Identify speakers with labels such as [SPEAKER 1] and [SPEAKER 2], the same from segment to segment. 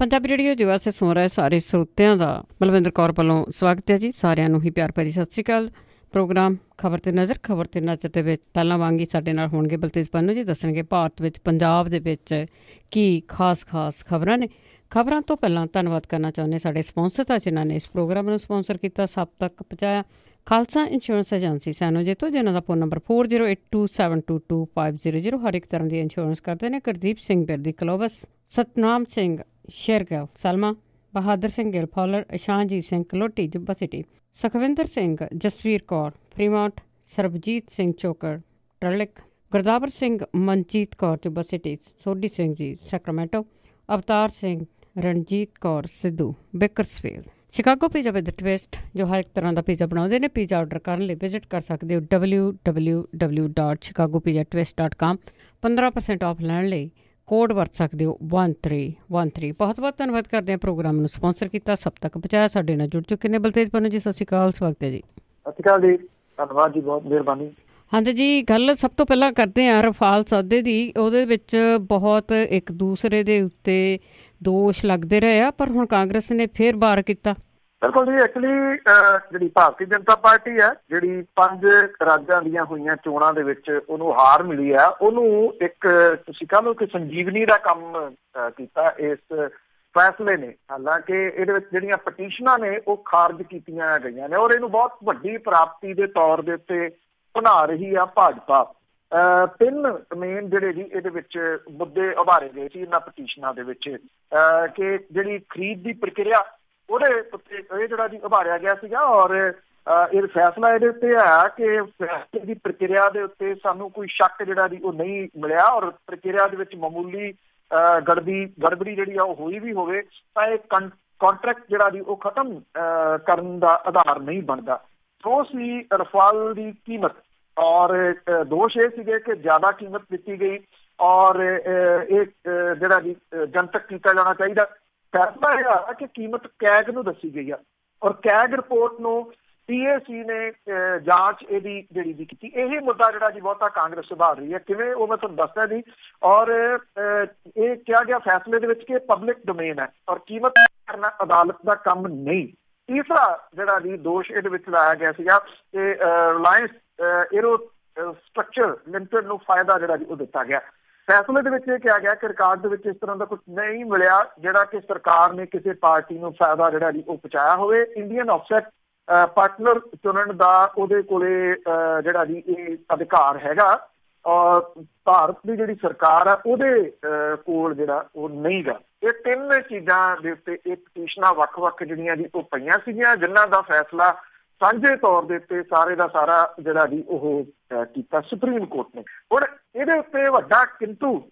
[SPEAKER 1] Punjabi radio ਯੁਵਾ ਸੇ ਸੁਣ ਰਹੇ ਸਾਰੇ ਸਰੋਤਿਆਂ ਦਾ ਬਲਵਿੰਦਰ ਕੌਰ ਵੱਲੋਂ ਸਵਾਗਤ ਹੈ ਜੀ। ਸਾਰਿਆਂ ਨੂੰ ਹੀ ਪਿਆਰ ਭਰੀ ਸਤਿ ਸ਼੍ਰੀ ਅਕਾਲ। ਪ੍ਰੋਗਰਾਮ ਖਬਰ ਤੇ ਨਜ਼ਰ ਦੇ ਵਿੱਚ ਪਹਿਲਾਂ ਵਾਂਗ ਹੀ ਸਾਡੇ ਨਾਲ ਹੋਣਗੇ ਬਲਤੇਜ ਪੰਨੂ ਜੀ। ਦੱਸਣਗੇ ਭਾਰਤ ਵਿੱਚ ਪੰਜਾਬ ਦੇ ਵਿੱਚ ਕੀ ਖਾਸ ਖਬਰਾਂ ਨੇ। ਖਬਰਾਂ ਤੋਂ ਪਹਿਲਾਂ ਧੰਨਵਾਦ ਕਰਨਾ ਚਾਹੁੰਦੇ ਸਾਡੇ ਸਪਾਂਸਰ ਤਾਂ ਜਿਨ੍ਹਾਂ ਨੇ ਇਸ ਪ੍ਰੋਗਰਾਮ ਨੂੰ ਸਪਾਂਸਰ ਕੀਤਾ, ਸਭ ਤੱਕ ਪਹੁੰਚਾਇਆ। ਖਾਲਸਾ ਇੰਸ਼ੋਰੈਂਸ ਏਜੰਸੀ ਸੈਨੋ ਜੇਤੋ, ਜਿਨ੍ਹਾਂ ਦਾ ਫੋਨ ਨੰਬਰ 4082722500। ਹਰ ਇੱਕ ਤਰ੍ਹਾਂ ਦੀ ਇੰਸ਼ੋਰੈਂਸ ਕਰਦੇ ਨੇ। Gurdeep Singh Birdi Clovis, Satnam Singh Shergill Selma, Bahadar Singh Gill Fowler, Ishanjit Singh Kaloti Yuba City, Sukhwinder Singh, Jasvir Kaur Fremont, Sarabjit Singh Chokar Turlock, Gurdawar Singh Manjit Kaur Yuba City, Sodhi Singh ji Sacramento, Avtar Singh, Ranjit Kaur Sidhu Bakersfield. Chicago pizza with twist ਜੋ ਹਰ ਇੱਕ ਤਰ੍ਹਾਂ ਦਾ ਪੀਜ਼ਾ ਬਣਾਉਂਦੇ ਨੇ। ਪੀਜ਼ਾ ਆਰਡਰ ਕਰਨ ਲਈ ਵਿਜ਼ਿਟ ਕਰ ਸਕਦੇ ਹੋ www.chicagopizzatwist.com। 15% ਆਫ ਲੈਣ ਲਈ ਕੋਡ ਵਰਤ ਸਕਦੇ ਹੋ 1313। ਬਹੁਤ ਬਹੁਤ ਧੰਨਵਾਦ ਕਰਦੇ ਹਾਂ ਪ੍ਰੋਗਰਾਮ ਨੂੰ ਸਪਾਂਸਰ ਕੀਤਾ, ਸਭ ਤੱਕ ਪਹੁੰਚਾਇਆ। ਸਾਡੇ ਨਾਲ ਜੁੜ ਚੁੱਕੇ ਨੇ ਬਲਤੇਜ ਪੰਨੂ ਜੀ। ਸਤਿ ਸ਼੍ਰੀ ਅਕਾਲ, ਸਵਾਗਤ ਹੈ ਜੀ।
[SPEAKER 2] ਸਤਿ ਸ਼੍ਰੀ ਅਕਾਲ ਜੀ, ਧੰਨਵਾਦ ਜੀ, ਬਹੁਤ ਮਿਹਰਬਾਨੀ।
[SPEAKER 1] ਹਾਂਜੀ ਜੀ, ਗੱਲ ਸਭ ਤੋਂ ਪਹਿਲਾਂ ਕਰਦੇ ਹਾਂ ਰਫਾਲ ਸੌਦੇ ਦੀ। ਉਹਦੇ ਵਿੱਚ ਬਹੁਤ ਇੱਕ ਦੂਸਰੇ ਦੇ ਉੱਤੇ ਦੋਸ਼ ਲੱਗਦੇ ਰਹੇ ਆ, ਪਰ ਹੁਣ ਕਾਂਗਰਸ ਨੇ ਫੇਰ ਵਾਰ ਕੀਤਾ।
[SPEAKER 2] ਬਿਲਕੁਲ ਜੀ, ਐਕਚੁਅਲੀ ਜਿਹੜੀ ਭਾਰਤੀ ਜਨਤਾ ਪਾਰਟੀ ਹੈ, ਜਿਹੜੀ 5 ਰਾਜਾਂ ਦੀਆਂ ਹੋਈਆਂ ਚੋਣਾਂ ਦੇ ਵਿੱਚ ਉਹਨੂੰ ਹਾਰ ਮਿਲੀ ਆ, ਉਹਨੂੰ ਇੱਕ ਤੁਸੀਂ ਕਹ ਲਓ ਕਿ ਸੰਜੀਵਨੀ ਦਾ ਕੰਮ ਕੀਤਾ ਇਸ ਫੈਸਲੇ ਨੇ। ਹਾਲਾਂਕਿ ਇਹਦੇ ਵਿੱਚ ਜਿਹੜੀਆਂ ਪਟੀਸ਼ਨਾਂ ਨੇ ਉਹ ਖਾਰਜ ਕੀਤੀਆਂ ਗਈਆਂ ਨੇ, ਔਰ ਇਹਨੂੰ ਬਹੁਤ ਵੱਡੀ ਪ੍ਰਾਪਤੀ ਦੇ ਤੌਰ ਦੇ ਉੱਤੇ ਬਣਾ ਰਹੀ ਆ ਭਾਜਪਾ। 3 ਮੇਨ ਜਿਹੜੇ ਜੀ ਇਹਦੇ ਵਿੱਚ ਮੁੱਦੇ ਉਭਾਰੇ ਗਏ ਸੀ ਇਹਨਾਂ ਪਟੀਸ਼ਨਾਂ ਦੇ ਵਿੱਚ, ਕਿ ਜਿਹੜੀ ਖਰੀਦ ਦੀ ਪ੍ਰਕਿਰਿਆ ਉਹਦੇ ਉੱਤੇ ਇਹ ਜਿਹੜਾ ਜੀ ਉਭਾਰਿਆ ਗਿਆ ਸੀਗਾ, ਔਰ ਇਹ ਫੈਸਲਾ ਇਹਦੇ ਉੱਤੇ ਆਇਆ ਕਿ ਫੈਸਲੇ ਦੀ ਪ੍ਰਕਿਰਿਆ ਦੇ ਉੱਤੇ ਸਾਨੂੰ ਕੋਈ ਸ਼ੱਕ ਜਿਹੜਾ ਜੀ ਉਹ ਨਹੀਂ ਮਿਲਿਆ, ਔਰ ਪ੍ਰਕਿਰਿਆ ਦੇ ਵਿੱਚ ਮਾਮੂਲੀ ਗੜਬੜੀ ਜਿਹੜੀ ਆ ਉਹ ਹੋਈ ਵੀ ਹੋਵੇ ਤਾਂ ਇਹ ਕੰਟਰੈਕਟ ਜਿਹੜਾ ਜੀ ਉਹ ਖਤਮ ਕਰਨ ਦਾ ਆਧਾਰ ਨਹੀਂ ਬਣਦਾ। ਦੋ ਸੀ ਰਫਾਲ ਦੀ ਕੀਮਤ, ਔਰ ਦੋਸ਼ ਇਹ ਸੀਗੇ ਕਿ ਜ਼ਿਆਦਾ ਕੀਮਤ ਦਿੱਤੀ ਗਈ, ਔਰ ਇਹ ਜਿਹੜਾ ਜੀ ਜਨਤਕ ਕੀਤਾ ਜਾਣਾ ਚਾਹੀਦਾ। ਫੈਸਲਾ ਇਹ ਆ ਕਿ ਕੀਮਤ ਕੈਗ ਨੂੰ ਦੱਸੀ ਗਈ ਆ, ਔਰ ਕੈਗ ਰਿਪੋਰਟ ਨੂੰ PAC ਨੇ ਜਾਂਚ ਇਹਦੀ ਜਿਹੜੀ ਦੀ ਕੀਤੀ। ਇਹ ਮੁੱਦਾ ਜਿਹੜਾ ਜੀ ਬਹੁਤਾ ਕਾਂਗਰਸ ਸੁਧਾਰ ਰਹੀ ਹੈ। ਕਿਵੇਂ, ਉਹ ਮੈਂ ਤੁਹਾਨੂੰ ਦੱਸਦਾ ਜੀ। ਔਰ ਇਹ ਕਿਹਾ ਗਿਆ ਫੈਸਲੇ ਦੇ ਵਿੱਚ ਕਿ ਪਬਲਿਕ ਡੋਮੇਨ ਹੈ ਔਰ ਕੀਮਤ ਕਰਨਾ ਅਦਾਲਤ ਦਾ ਕੰਮ ਨਹੀਂ। ਤੀਸਰਾ ਜਿਹੜਾ ਜੀ ਦੋਸ਼ ਇਹਦੇ ਵਿੱਚ ਲਾਇਆ ਗਿਆ ਸੀਗਾ ਕਿ ਰਿਲਾਇੰਸ ਏਰੋ ਸਟਰਕਚਰ ਲਿਮਟਿਡ ਨੂੰ ਫਾਇਦਾ ਜਿਹੜਾ ਜੀ ਉਹ ਦਿੱਤਾ ਗਿਆ। ਫੈਸਲੇ ਦੇ ਵਿੱਚ ਇਹ ਕਿਹਾ ਗਿਆ ਕਿ ਰਿਕਾਰਡ ਦੇ ਵਿੱਚ ਇਸ ਤਰ੍ਹਾਂ ਦਾ ਕੁਝ ਨਹੀਂ ਮਿਲਿਆ ਜਿਹੜਾ ਕਿ ਸਰਕਾਰ ਨੇ ਕਿਸੇ ਪਾਰਟੀ ਨੂੰ ਫਾਇਦਾ ਜਿਹੜਾ ਜੀ ਉਹ ਪਹੁੰਚਾਇਆ ਹੋਵੇ। ਇੰਡੀਅਨ ਆਫਸੈਟ ਪਾਰਟਨਰ ਚੁਣਨ ਦਾ ਉਹਦੇ ਕੋਲੇ ਜਿਹੜਾ ਜੀ ਇਹ ਅਧਿਕਾਰ ਹੈਗਾ, ਔਰ ਭਾਰਤ ਦੀ ਜਿਹੜੀ ਸਰਕਾਰ ਆ ਉਹਦੇ ਕੋਲ ਜਿਹੜਾ ਉਹ ਨਹੀਂ ਗਾ। ਇਹ 3 ਚੀਜ਼ਾਂ ਦੇ ਉੱਤੇ ਇਹ ਪਟੀਸ਼ਨਾਂ ਵੱਖ ਜਿਹੜੀਆਂ ਜੀ ਉਹ ਪਈਆਂ ਸੀਗੀਆਂ, ਜਿਨ੍ਹਾਂ ਦਾ ਫੈਸਲਾ ਸਾਂਝੇ ਤੌਰ ਦੇ ਉੱਤੇ ਸਾਰੇ ਦਾ ਸਾਰਾ ਜਿਹੜਾ ਜੀ ਉਹ ਕੀਤਾ ਸੁਪਰੀਮ ਕੋਰਟ ਨੇ। ਹੁਣ ਇਹਦੇ ਉੱਤੇ ਵੱਡਾ ਕਿੰਤੂ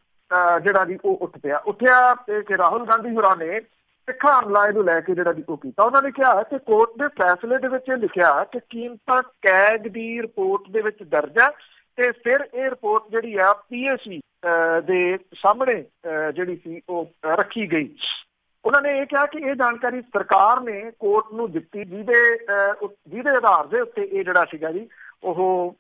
[SPEAKER 2] ਜਿਹੜਾ ਜੀ ਉਹ ਉੱਠਿਆ ਕਿ ਰਾਹੁਲ ਗਾਂਧੀ ਹੋਰਾਂ ਨੇ ਤਿੱਖਾ ਹਮਲਾ ਇਹਨੂੰ ਲੈ ਕੇ ਜਿਹੜਾ ਜੀ ਉਹ ਕੀਤਾ। ਉਹਨਾਂ ਨੇ ਕਿਹਾ ਕਿ ਕੋਰਟ ਦੇ ਫੈਸਲੇ ਦੇ ਵਿੱਚ ਇਹ ਲਿਖਿਆ ਕਿ ਕੀਮਤਾਂ ਕੈਗ ਦੀ ਰਿਪੋਰਟ ਦੇ ਵਿੱਚ ਦਰਜ ਹੈ, ਤੇ ਫਿਰ ਇਹ ਰਿਪੋਰਟ ਜਿਹੜੀ ਆ PAC ਦੇ ਸਾਹਮਣੇ ਜਿਹੜੀ ਸੀ ਉਹ ਰੱਖੀ ਗਈ। ਉਹਨਾਂ ਨੇ ਇਹ ਕਿਹਾ ਕਿ ਇਹ ਜਾਣਕਾਰੀ ਸਰਕਾਰ ਨੇ ਕੋਰਟ ਨੂੰ ਦਿੱਤੀ, ਜਿਹਦੇ ਆਧਾਰ ਦੇ ਉੱਤੇ ਇਹ ਜਿਹੜਾ ਸੀਗਾ ਜੀ ਉਹ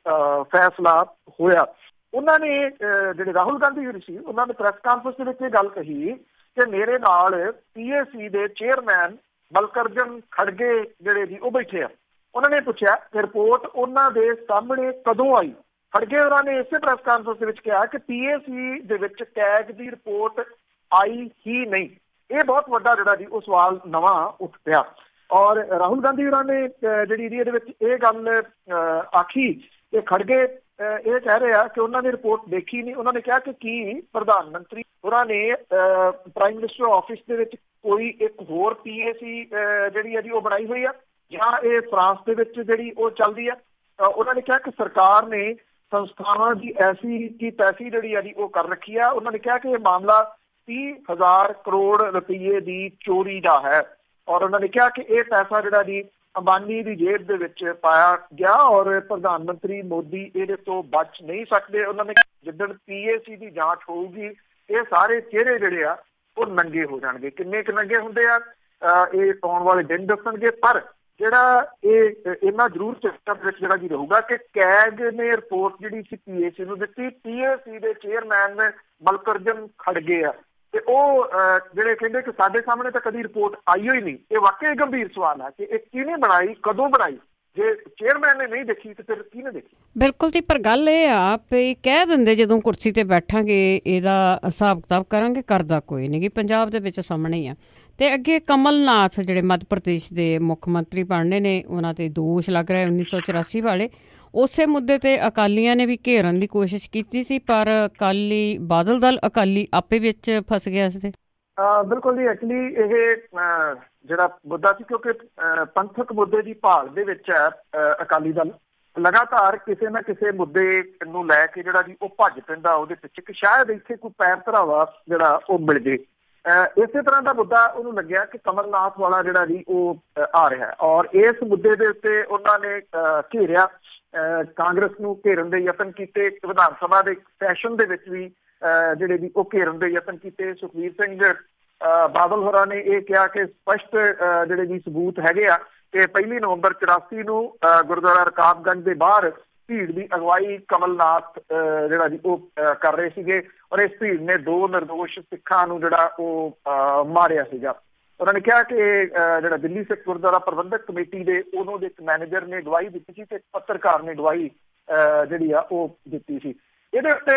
[SPEAKER 2] ਫੈਸਲਾ ਹੋਇਆ। ਉਹਨਾਂ ਨੇ ਜਿਹੜੇ ਰਾਹੁਲ ਗਾਂਧੀ ਜੀ ਸੀ, ਉਹਨਾਂ ਨੇ ਪ੍ਰੈਸ ਕਾਨਫਰੰਸ ਦੇ ਵਿੱਚ ਇਹ ਗੱਲ ਕਹੀ ਕਿ ਮੇਰੇ ਨਾਲ PAC ਦੇ ਚੇਅਰਮੈਨ ਮਲਕਰਜਨ ਖੜਗੇ ਜਿਹੜੇ ਜੀ ਉਹ ਬੈਠੇ ਆ। ਉਹਨਾਂ ਨੇ ਪੁੱਛਿਆ ਕਿ ਰਿਪੋਰਟ ਉਹਨਾਂ ਦੇ ਸਾਹਮਣੇ ਕਦੋਂ ਆਈ। ਖੜਗੇ ਉਹਨਾਂ ਨੇ ਇਸੇ ਪ੍ਰੈਸ ਕਾਨਫਰੰਸ ਦੇ ਵਿੱਚ ਕਿਹਾ ਕਿ PAC ਦੇ ਵਿੱਚ ਕੈਗ ਦੀ ਰਿਪੋਰਟ ਆਈ ਹੀ ਨਹੀਂ। ਇਹ ਬਹੁਤ ਵੱਡਾ ਜਿਹੜਾ ਜੀ ਉਹ ਸਵਾਲ ਨਵਾਂ ਉੱਠ ਪਿਆ, ਔਰ ਰਾਹੁਲ ਗਾਂਧੀ ਹੋਰਾਂ ਨੇ ਜਿਹੜੀ ਇਹਦੇ ਵਿੱਚ ਇਹ ਗੱਲ ਆਖੀ ਕਿ ਖੜਗੇ ਇਹ ਕਹਿ ਰਹੇ ਆ ਕਿ ਉਹਨਾਂ ਨੇ ਰਿਪੋਰਟ ਦੇਖੀ ਨਹੀਂ। ਉਹਨਾਂ ਨੇ ਕਿਹਾ ਕਿ ਕੀ ਪ੍ਰਧਾਨ ਮੰਤਰੀ ਹੋਰਾਂ ਨੇ ਪ੍ਰਾਈਮ ਮਿਨਿਸਟਰ ਆਫਿਸ ਦੇ ਵਿੱਚ ਕੋਈ ਇੱਕ ਹੋਰ PAC ਜਿਹੜੀ ਹੈ ਜੀ ਉਹ ਬਣਾਈ ਹੋਈ ਆ, ਜਾਂ ਇਹ ਫਰਾਂਸ ਦੇ ਵਿੱਚ ਜਿਹੜੀ ਉਹ ਚੱਲਦੀ ਆ। ਉਹਨਾਂ ਨੇ ਕਿਹਾ ਕਿ ਸਰਕਾਰ ਨੇ ਸੰਸਥਾਵਾਂ ਦੀ ਐਸੀ ਕੀ ਤੈਸੀ ਜਿਹੜੀ ਹੈ ਜੀ ਉਹ ਕਰ ਰੱਖੀ ਆ। ਉਹਨਾਂ ਨੇ ਕਿਹਾ ਕਿ ਇਹ ਮਾਮਲਾ 30,000 ਕਰੋੜ ਰੁਪਈਏ ਦੀ ਚੋਰੀ ਦਾ ਹੈ, ਔਰ ਉਹਨਾਂ ਨੇ ਕਿਹਾ ਕਿ ਇਹ ਪੈਸਾ ਜਿਹੜਾ ਜੀ ਅੰਬਾਨੀ ਦੀ ਜੇਬ ਦੇ ਵਿੱਚ ਪਾਇਆ ਗਿਆ, ਔਰ ਪ੍ਰਧਾਨ ਮੰਤਰੀ ਮੋਦੀ ਇਹਦੇ ਤੋਂ ਬਚ ਨਹੀਂ ਸਕਦੇ। ਉਹਨਾਂ ਨੇ ਜਿੱਦਣ PAC ਦੀ ਜਾਂਚ ਹੋਊਗੀ ਇਹ ਸਾਰੇ ਚਿਹਰੇ ਜਿਹੜੇ ਆ ਉਹ ਨੰਗੇ ਹੋ ਜਾਣਗੇ। ਕਿੰਨੇ ਕੁ ਨੰਗੇ ਹੁੰਦੇ ਆ ਇਹ ਆਉਣ ਵਾਲੇ ਦਿਨ ਦੱਸਣਗੇ, ਪਰ ਜਿਹੜਾ ਇਹ ਇੰਨਾ ਜ਼ਰੂਰ ਸਿਸਟਮ ਵਿੱਚ ਜਿਹੜਾ ਜੀ ਰਹੂਗਾ ਕਿ ਕੈਗ ਨੇ ਰਿਪੋਰਟ ਜਿਹੜੀ ਸੀ PAC ਨੂੰ ਦਿੱਤੀ, PAC ਦੇ ਚੇਅਰਮੈਨ ਮਲਕਰਜਨ ਖੜਗੇ ਆ, ਤੇ ਉਹ ਜਿਹੜੇ ਕਹਿੰਦੇ ਕਿ ਸਾਡੇ ਸਾਹਮਣੇ ਤਾਂ ਕਦੀ ਰਿਪੋਰਟ ਆਈ ਹੋਈ ਨਹੀਂ। ਇਹ ਵਾਕਈ ਗੰਭੀਰ ਸਵਾਲ ਹੈ ਕਿ ਇਹ ਕਿਹਨੇ ਬਣਾਈ, ਕਦੋਂ ਬਣਾਈ? ਜੇ ਚੇਅਰਮੈਨ ਨੇ ਨਹੀਂ ਦੇਖੀ ਤੇ ਫਿਰ ਕਿਹਨੇ ਦੇਖੀ?
[SPEAKER 1] ਬਿਲਕੁਲ ਜੀ, ਪਰ ਗੱਲ ਇਹ ਆ ਵੀ ਕਹਿ ਦਿੰਦੇ ਜਦੋਂ ਕੁਰਸੀ ਤੇ ਬੈਠਾਂਗੇ ਇਹਦਾ ਹਿਸਾਬ ਕਿਤਾਬ ਕਰਾਂਗੇ, ਕਰਦਾ ਕੋਈ ਨਹੀਂ ਗੀ। ਪੰਜਾਬ ਦੇ ਵਿੱਚ ਸਾਹਮਣੇ ਹੀ ਆ। ਤੇ ਅੱਗੇ ਕਮਲਨਾਥ ਜਿਹੜੇ ਮੱਧ ਪ੍ਰਦੇਸ਼ ਦੇ ਮੁੱਖ ਮੰਤਰੀ ਬਣਨੇ ਨੇ, ਉਹਨਾਂ ਤੇ ਦੋਸ਼ ਲੱਗ ਰਿਹਾ 1984 ਵਾਲੇ। ਉਸੇ ਮੁੱਦੇ ਤੇ ਅਕਾਲੀਆਂ ਨੇ ਵੀ ਘੇਰਨ ਦੀ ਕੋਸ਼ਿਸ਼ ਕੀਤੀ ਸੀ, ਪਰ ਅਕਾਲੀ ਬਾਦਲ ਦਲ ਅਕਾਲੀ ਆਪੇ ਵਿੱਚ ਫਸ ਗਿਆ ਇਸ ਦੇ।
[SPEAKER 2] ਬਿਲਕੁਲ ਜੀ, ਐਕਚੁਅਲੀ ਇਹ ਜਿਹੜਾ ਮੁੱਦਾ ਸੀ, ਕਿਉਂਕਿ ਪੰਥਕ ਮੁੱਦੇ ਦੀ ਭਾਲ ਦੇ ਵਿੱਚ ਹੈ ਅਕਾਲੀ ਦਲ ਲਗਾਤਾਰ ਕਿਸੇ ਨਾ ਕਿਸੇ ਮੁੱਦੇ ਨੂੰ ਲੈ ਕੇ ਜਿਹੜਾ ਜੀ ਉਹ ਭੱਜ ਪੈਂਦਾ ਉਹਦੇ ਪਿੱਛੇ, ਕਿ ਸ਼ਾਇਦ ਇੱਥੇ ਕੋਈ ਪੈਰ ਧਰਾਵਾ ਜਿਹੜਾ ਉਹ ਮਿਲ ਜੇ। ਇਸੇ ਤਰ੍ਹਾਂ ਦਾ ਮੁੱਦਾ ਉਹਨੂੰ ਲੱਗਿਆ ਕਿ ਕਮਲਨਾਥ ਵਾਲਾ ਜਿਹੜਾ ਜੀ ਉਹ ਆ ਰਿਹਾ, ਔਰ ਇਸ ਮੁੱਦੇ ਦੇ ਉੱਤੇ ਉਹਨਾਂ ਨੇ ਘੇਰਿਆ, ਕਾਂਗਰਸ ਨੂੰ ਘੇਰਨ ਦੇ ਯਤਨ ਕੀਤੇ। ਵਿਧਾਨ ਸਭਾ ਦੇ ਸੈਸ਼ਨ ਦੇ ਵਿੱਚ ਵੀ ਜਿਹੜੇ ਵੀ ਉਹ ਘੇਰਨ ਦੇ ਯਤਨ ਕੀਤੇ। ਸੁਖਬੀਰ ਸਿੰਘ ਬਾਦਲ ਹੋਰਾਂ ਨੇ ਇਹ ਕਿਹਾ ਕਿ ਸਪਸ਼ਟ ਜਿਹੜੇ ਵੀ ਸਬੂਤ ਹੈਗੇ ਆ ਕਿ 1 ਨਵੰਬਰ 84 ਨੂੰ ਗੁਰਦੁਆਰਾ ਰਕਾਬਗੰਜ ਦੇ ਬਾਹਰ ਭੀੜ ਦੀ ਅਗਵਾਈ ਕਮਲਨਾਥ ਜਿਹੜਾ ਜੀ ਉਹ ਕਰ ਰਹੇ ਸੀਗੇ, ਔਰ ਇਸ ਭੀੜ ਨੇ 2 ਨਿਰਦੋਸ਼ ਸਿੱਖਾਂ ਨੂੰ ਜਿਹੜਾ ਉਹ ਮਾਰਿਆ ਸੀਗਾ। ਉਹਨਾਂ ਨੇ ਕਿਹਾ ਕਿ ਜਿਹੜਾ ਦਿੱਲੀ ਸਿੱਖ ਗੁਰਦੁਆਰਾ ਪ੍ਰਬੰਧਕ ਕਮੇਟੀ ਦੇ ਉਦੋਂ ਦੇ ਇੱਕ ਮੈਨੇਜਰ ਨੇ ਗਵਾਹੀ ਦਿੱਤੀ ਸੀ ਤੇ ਇੱਕ ਪੱਤਰਕਾਰ ਨੇ ਗਵਾਹੀ ਜਿਹੜੀ ਆ ਉਹ ਦਿੱਤੀ ਸੀ। ਇਹਦੇ ਉੱਤੇ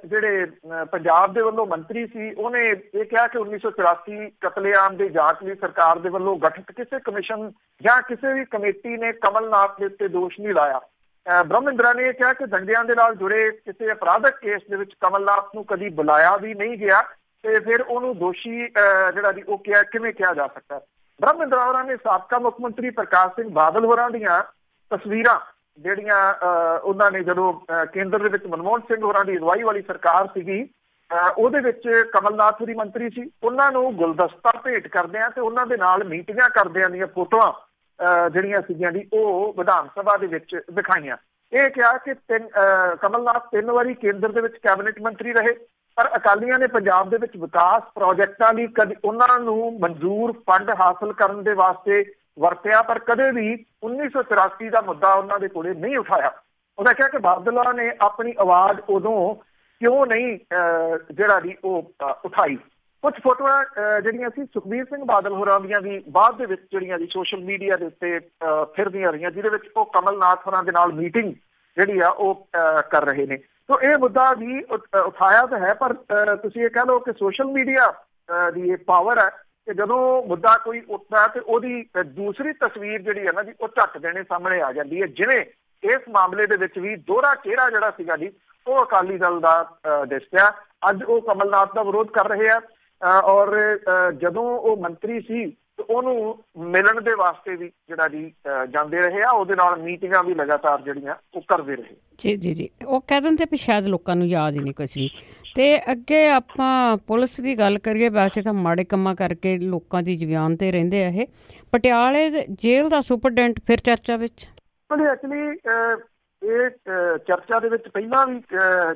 [SPEAKER 2] ਜਿਹੜੇ ਪੰਜਾਬ ਦੇ ਵੱਲੋਂ ਮੰਤਰੀ ਸੀ ਉਹਨੇ ਇਹ ਕਿਹਾ ਕਿ 1984 ਕਤਲੇਆਮ ਦੀ ਜਾਂਚ ਲਈ ਸਰਕਾਰ ਦੇ ਵੱਲੋਂ ਗਠਿਤ ਕਿਸੇ ਕਮਿਸ਼ਨ ਜਾਂ ਕਿਸੇ ਵੀ ਕਮੇਟੀ ਨੇ ਕਮਲਨਾਥ ਦੇ ਉੱਤੇ ਦੋਸ਼ ਨਹੀਂ ਲਾਇਆ। ਬ੍ਰਹਮਿੰਦਰਾ ਨੇ ਇਹ ਕਿਹਾ ਕਿ ਦੰਗਿਆਂ ਦੇ ਨਾਲ ਜੁੜੇ ਕਿਸੇ ਅਪਰਾਧਕ ਕੇਸ ਦੇ ਵਿੱਚ ਕਮਲਨਾਥ ਨੂੰ ਕਦੀ ਬੁਲਾਇਆ ਵੀ ਨਹੀਂ ਗਿਆ ਤੇ ਫਿਰ ਉਹਨੂੰ ਦੋਸ਼ੀ ਜਿਹੜਾ ਜੀ ਉਹ ਕਿਵੇਂ ਕਿਹਾ ਜਾ ਸਕਦਾ। ਬ੍ਰਹਮਿੰਦਰਾ ਹੋਰਾਂ ਨੇ ਸਾਬਕਾ ਮੁੱਖ ਮੰਤਰੀ ਪ੍ਰਕਾਸ਼ ਸਿੰਘ ਬਾਦਲ ਹੋਰਾਂ ਦੀਆਂ ਤਸਵੀਰਾਂ ਜਿਹੜੀਆਂ ਉਹਨਾਂ ਨੇ ਜਦੋਂ ਕੇਂਦਰ ਦੇ ਵਿੱਚ ਮਨਮੋਹਨ ਸਿੰਘ ਹੋਰਾਂ ਦੀ ਅਗਵਾਈ ਵਾਲੀ ਸਰਕਾਰ ਸੀਗੀ, ਉਹਦੇ ਵਿੱਚ ਕਮਲਨਾਥ ਹੋਰੀ ਮੰਤਰੀ ਸੀ, ਉਹਨਾਂ ਨੂੰ ਗੁਲਦਸਤਾ ਭੇਟ ਕਰਦਿਆਂ ਤੇ ਉਹਨਾਂ ਦੇ ਨਾਲ ਮੀਟਿੰਗਾਂ ਕਰਦਿਆਂ ਦੀਆਂ ਫੋਟੋਆਂ ਜਿਹੜੀਆਂ ਸੀਗੀਆਂ ਜੀ ਉਹ ਵਿਧਾਨ ਸਭਾ ਦੇ ਵਿੱਚ ਦਿਖਾਈਆਂ। ਇਹ ਕਿਹਾ ਕਿ ਕਮਲਨਾਥ 3 ਵਾਰੀ ਕੇਂਦਰ ਦੇ ਵਿੱਚ ਕੈਬਨਿਟ ਮੰਤਰੀ ਰਹੇ, ਪਰ ਅਕਾਲੀਆਂ ਨੇ ਪੰਜਾਬ ਦੇ ਵਿੱਚ ਵਿਕਾਸ ਪ੍ਰੋਜੈਕਟਾਂ ਲਈ ਕਦੇ ਉਹਨਾਂ ਨੂੰ ਮਨਜ਼ੂਰ ਫੰਡ ਹਾਸਲ ਕਰਨ ਦੇ ਵਾਸਤੇ ਵਰਤਿਆ, ਪਰ ਕਦੇ ਵੀ 1984 ਦਾ ਮੁੱਦਾ ਉਹਨਾਂ ਦੇ ਕੋਲੇ ਨਹੀਂ ਉਠਾਇਆ। ਉਹਨੇ ਕਿਹਾ ਕਿ ਬਾਦਲਾਂ ਨੇ ਆਪਣੀ ਆਵਾਜ਼ ਉਦੋਂ ਕਿਉਂ ਨਹੀਂ ਜਿਹੜਾ ਜੀ ਉਹ ਉਠਾਈ। ਕੁਝ ਫੋਟੋਆਂ ਜਿਹੜੀਆਂ ਸੀ ਸੁਖਬੀਰ ਸਿੰਘ ਬਾਦਲ ਹੋਰਾਂ ਦੀਆਂ ਵੀ ਬਾਅਦ ਦੇ ਵਿੱਚ ਜਿਹੜੀਆਂ ਜੀ ਸੋਸ਼ਲ ਮੀਡੀਆ ਦੇ ਉੱਤੇ ਫਿਰਦੀਆਂ ਰਹੀਆਂ, ਜਿਹਦੇ ਵਿੱਚ ਉਹ ਕਮਲਨਾਥ ਹੋਰਾਂ ਦੇ ਨਾਲ ਮੀਟਿੰਗ ਜਿਹੜੀ ਆ ਉਹ ਕਰ ਰਹੇ ਨੇ। ਸੋ ਇਹ ਮੁੱਦਾ ਵੀ ਉਠਾਇਆ ਤਾਂ ਹੈ, ਪਰ ਤੁਸੀਂ ਇਹ ਕਹਿ ਲਓ ਕਿ ਸੋਸ਼ਲ ਮੀਡੀਆ ਦੀ ਇਹ ਪਾਵਰ ਹੈ ਕਿ ਜਦੋਂ ਮੁੱਦਾ ਕੋਈ ਉੱਠਦਾ ਤੇ ਉਹਦੀ ਦੂਸਰੀ ਤਸਵੀਰ ਜਿਹੜੀ ਹੈ ਨਾ ਜੀ ਉਹ ਝੱਟ ਦੇਣੇ ਸਾਹਮਣੇ ਆ ਜਾਂਦੀ ਹੈ। ਜਿਵੇਂ ਇਸ ਮਾਮਲੇ ਦੇ ਵਿੱਚ ਵੀ ਦੋਹਰਾ ਚਿਹਰਾ ਜਿਹੜਾ ਸੀਗਾ ਜੀ ਉਹ ਅਕਾਲੀ ਦਲ ਦਾ ਦਿਸ ਪਿਆ। ਅੱਜ ਉਹ ਕਮਲਨਾਥ ਦਾ ਵਿਰੋਧ ਕਰ ਰਹੇ ਆ, ਔਰ ਜਦੋਂ ਉਹ ਮੰਤਰੀ ਸੀ ਤੇ ਉਹਨੂੰ ਮਿਲਣ ਦੇ ਵਾਸਤੇ ਵੀ ਜਿਹੜਾ ਜੀ ਜਾਂਦੇ ਰਹੇ ਆ, ਉਹਦੇ ਨਾਲ ਮੀਟਿੰਗਾਂ ਵੀ ਲਗਾਤਾਰ ਜਿਹੜੀਆਂ ਉਹ ਕਰਦੇ ਰਹੇ।
[SPEAKER 1] ਜੀ ਜੀ ਜੀ, ਉਹ ਕਹਿ ਦਿੰਦੇ ਵੀ ਸ਼ਾਇਦ ਲੋਕਾਂ ਨੂੰ ਯਾਦ ਹੀ ਨਹੀਂ ਕੁਛ ਵੀ। ਤੇ ਅੱਗੇ ਆਪਾਂ ਪੁਲਿਸ ਦੀ ਗੱਲ ਕਰੀਏ, ਵੈਸੇ ਤਾਂ ਮਾੜੇ ਕੰਮਾਂ ਕਰਕੇ ਲੋਕਾਂ ਦੀ ਜ਼ੁਬਾਨ ਤੇ ਰਹਿੰਦੇ ਆ ਇਹ। ਪਟਿਆਲੇ ਜੇਲ੍ਹ ਦਾ ਸੁਪਰਡੈਂਟ ਫਿਰ ਚਰਚਾ ਵਿੱਚ।
[SPEAKER 2] ਐਕਚੁਅਲੀ ਇਹ ਚਰਚਾ ਦੇ ਵਿੱਚ ਪਹਿਲਾਂ ਵੀ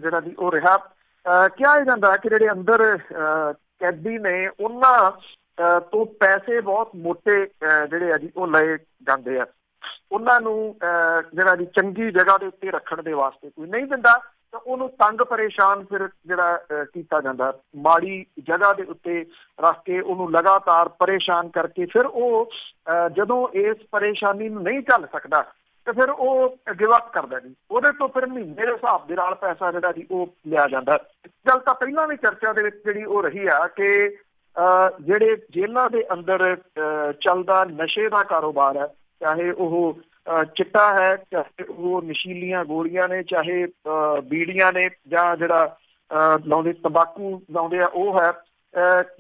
[SPEAKER 2] ਜਿਹੜਾ ਜੀ ਉਹ ਰਿਹਾ। ਕਿਹਾ ਜਾਂਦਾ ਕਿ ਜਿਹੜੇ ਅੰਦਰ ਕੈਦੀ ਨੇ ਉਹਨਾਂ ਤੋਂ ਪੈਸੇ ਬਹੁਤ ਮੋਟੇ ਜਿਹੜੇ ਆ ਜੀ ਉਹ ਲਏ ਜਾਂਦੇ ਆ। ਉਹਨਾਂ ਨੂੰ ਜਿਹੜਾ ਜੀ ਚੰਗੀ ਜਗ੍ਹਾ ਦੇ ਉੱਤੇ ਰੱਖਣ ਦੇ ਵਾਸਤੇ ਕੋਈ ਨਹੀਂ ਦਿੰਦਾ ਤਾਂ ਉਹਨੂੰ ਤੰਗ ਪਰੇਸ਼ਾਨ ਫਿਰ ਜਿਹੜਾ ਕੀਤਾ ਜਾਂਦਾ, ਮਾੜੀ ਜਗ੍ਹਾ ਦੇ ਉੱਤੇ ਰੱਖ ਕੇ ਉਹਨੂੰ ਲਗਾਤਾਰ ਪਰੇਸ਼ਾਨ ਕਰਕੇ ਫਿਰ ਉਹ ਜਦੋਂ ਇਸ ਪਰੇਸ਼ਾਨੀ ਨੂੰ ਨਹੀਂ ਝੱਲ ਸਕਦਾ ਤੇ ਫਿਰ ਉਹ ਗਿਵ ਅਪ ਕਰਦਾ ਜੀ। ਉਹਦੇ ਤੋਂ ਫਿਰ ਮਹੀਨੇ ਦੇ ਹਿਸਾਬ ਦੇ ਨਾਲ ਪੈਸਾ ਜਿਹੜਾ ਜੀ ਉਹ ਲਿਆ ਜਾਂਦਾ। ਗੱਲ ਤਾਂ ਪਹਿਲਾਂ ਵੀ ਚਰਚਾ ਦੇ ਵਿੱਚ ਜਿਹੜੀ ਉਹ ਰਹੀ ਆ ਕਿ ਜਿਹੜੇ ਜੇਲ੍ਹਾਂ ਦੇ ਅੰਦਰ ਚੱਲਦਾ ਨਸ਼ੇ ਦਾ ਕਾਰੋਬਾਰ ਹੈ, ਚਾਹੇ ਉਹ ਚਿੱਟਾ ਹੈ, ਚਾਹੇ ਉਹ ਨਸ਼ੀਲੀਆਂ ਗੋਲੀਆਂ ਨੇ, ਚਾਹੇ ਬੀੜੀਆਂ ਨੇ, ਜਾਂ ਜਿਹੜਾ ਲਾਉਂਦੇ ਤੰਬਾਕੂ ਲਾਉਂਦੇ ਆ ਉਹ ਹੈ,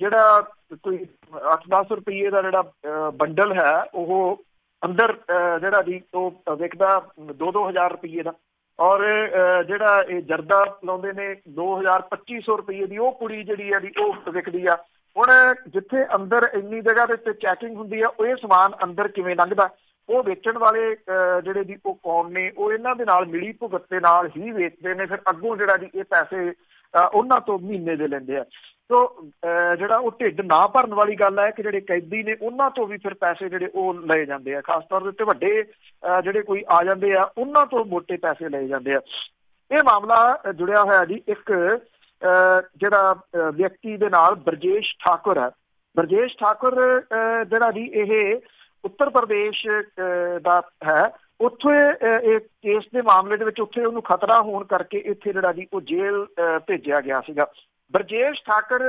[SPEAKER 2] ਜਿਹੜਾ ਕੋਈ 8-10 ਰੁਪਈਏ ਦਾ ਜਿਹੜਾ ਬੰਡਲ ਹੈ ਉਹ ਅੰਦਰ ਜਿਹੜਾ ਜੀ ਉਹ ਵਿਕਦਾ 2-2000 ਰੁਪਈਏ ਦਾ, ਔਰ ਜਿਹੜਾ ਇਹ ਜਰਦਾ ਲਾਉਂਦੇ ਨੇ 2000-2500 ਰੁਪਈਏ ਦੀ ਉਹ ਪੁੜੀ ਜਿਹੜੀ ਆ ਜੀ ਉਹ ਵਿਕਦੀ ਆ। ਹੁਣ ਜਿੱਥੇ ਅੰਦਰ ਇੰਨੀ ਜਗ੍ਹਾ ਦੇ ਉੱਤੇ ਚੈਕਿੰਗ ਹੁੰਦੀ ਆ, ਉਹ ਇਹ ਸਮਾਨ ਅੰਦਰ ਕਿਵੇਂ ਲੰਘਦਾ? ਉਹ ਵੇਚਣ ਵਾਲੇ ਜਿਹੜੇ ਜੀ ਉਹ ਕੌਣ ਨੇ? ਉਹ ਇਹਨਾਂ ਦੇ ਨਾਲ ਮਿਲੀ ਭੁਗਤ ਦੇ ਨਾਲ ਹੀ ਵੇਚਦੇ ਨੇ, ਫਿਰ ਅੱਗੋਂ ਜਿਹੜਾ ਜੀ ਇਹ ਪੈਸੇ ਉਹਨਾਂ ਤੋਂ ਮਹੀਨੇ ਦੇ ਲੈਂਦੇ ਆ। ਸੋ ਜਿਹੜਾ ਉਹ ਢਿੱਡ ਨਾ ਭਰਨ ਵਾਲੀ ਗੱਲ ਹੈ ਕਿ ਜਿਹੜੇ ਕੈਦੀ ਨੇ ਉਹਨਾਂ ਤੋਂ ਵੀ ਫਿਰ ਪੈਸੇ ਜਿਹੜੇ ਉਹ ਲਏ ਜਾਂਦੇ ਆ। ਖਾਸ ਤੌਰ ਦੇ ਉੱਤੇ ਵੱਡੇ ਜਿਹੜੇ ਕੋਈ ਆ ਜਾਂਦੇ ਆ ਉਹਨਾਂ ਤੋਂ ਮੋਟੇ ਪੈਸੇ ਲਏ ਜਾਂਦੇ ਆ। ਇਹ ਮਾਮਲਾ ਜੁੜਿਆ ਹੋਇਆ ਜੀ ਇੱਕ ਜਿਹੜਾ ਵਿਅਕਤੀ ਦੇ ਨਾਲ ਬਰਜੇਸ਼ ਠਾਕੁਰ ਹੈ। ਬਰਜੇਸ਼ ਠਾਕੁਰ ਜਿਹੜਾ ਜੀ ਇਹ ਉੱਤਰ ਪ੍ਰਦੇਸ਼ ਦਾ ਹੈ। ਉੱਥੇ ਇਹ ਕੇਸ ਦੇ ਮਾਮਲੇ ਦੇ ਵਿੱਚ ਉੱਥੇ ਉਹਨੂੰ ਖਤਰਾ ਹੋਣ ਕਰਕੇ ਇੱਥੇ ਜਿਹੜਾ ਜੀ ਉਹ ਜੇਲ੍ਹ ਭੇਜਿਆ ਗਿਆ ਸੀਗਾ। ਬਰਜੇਸ਼ ਠਾਕੁਰ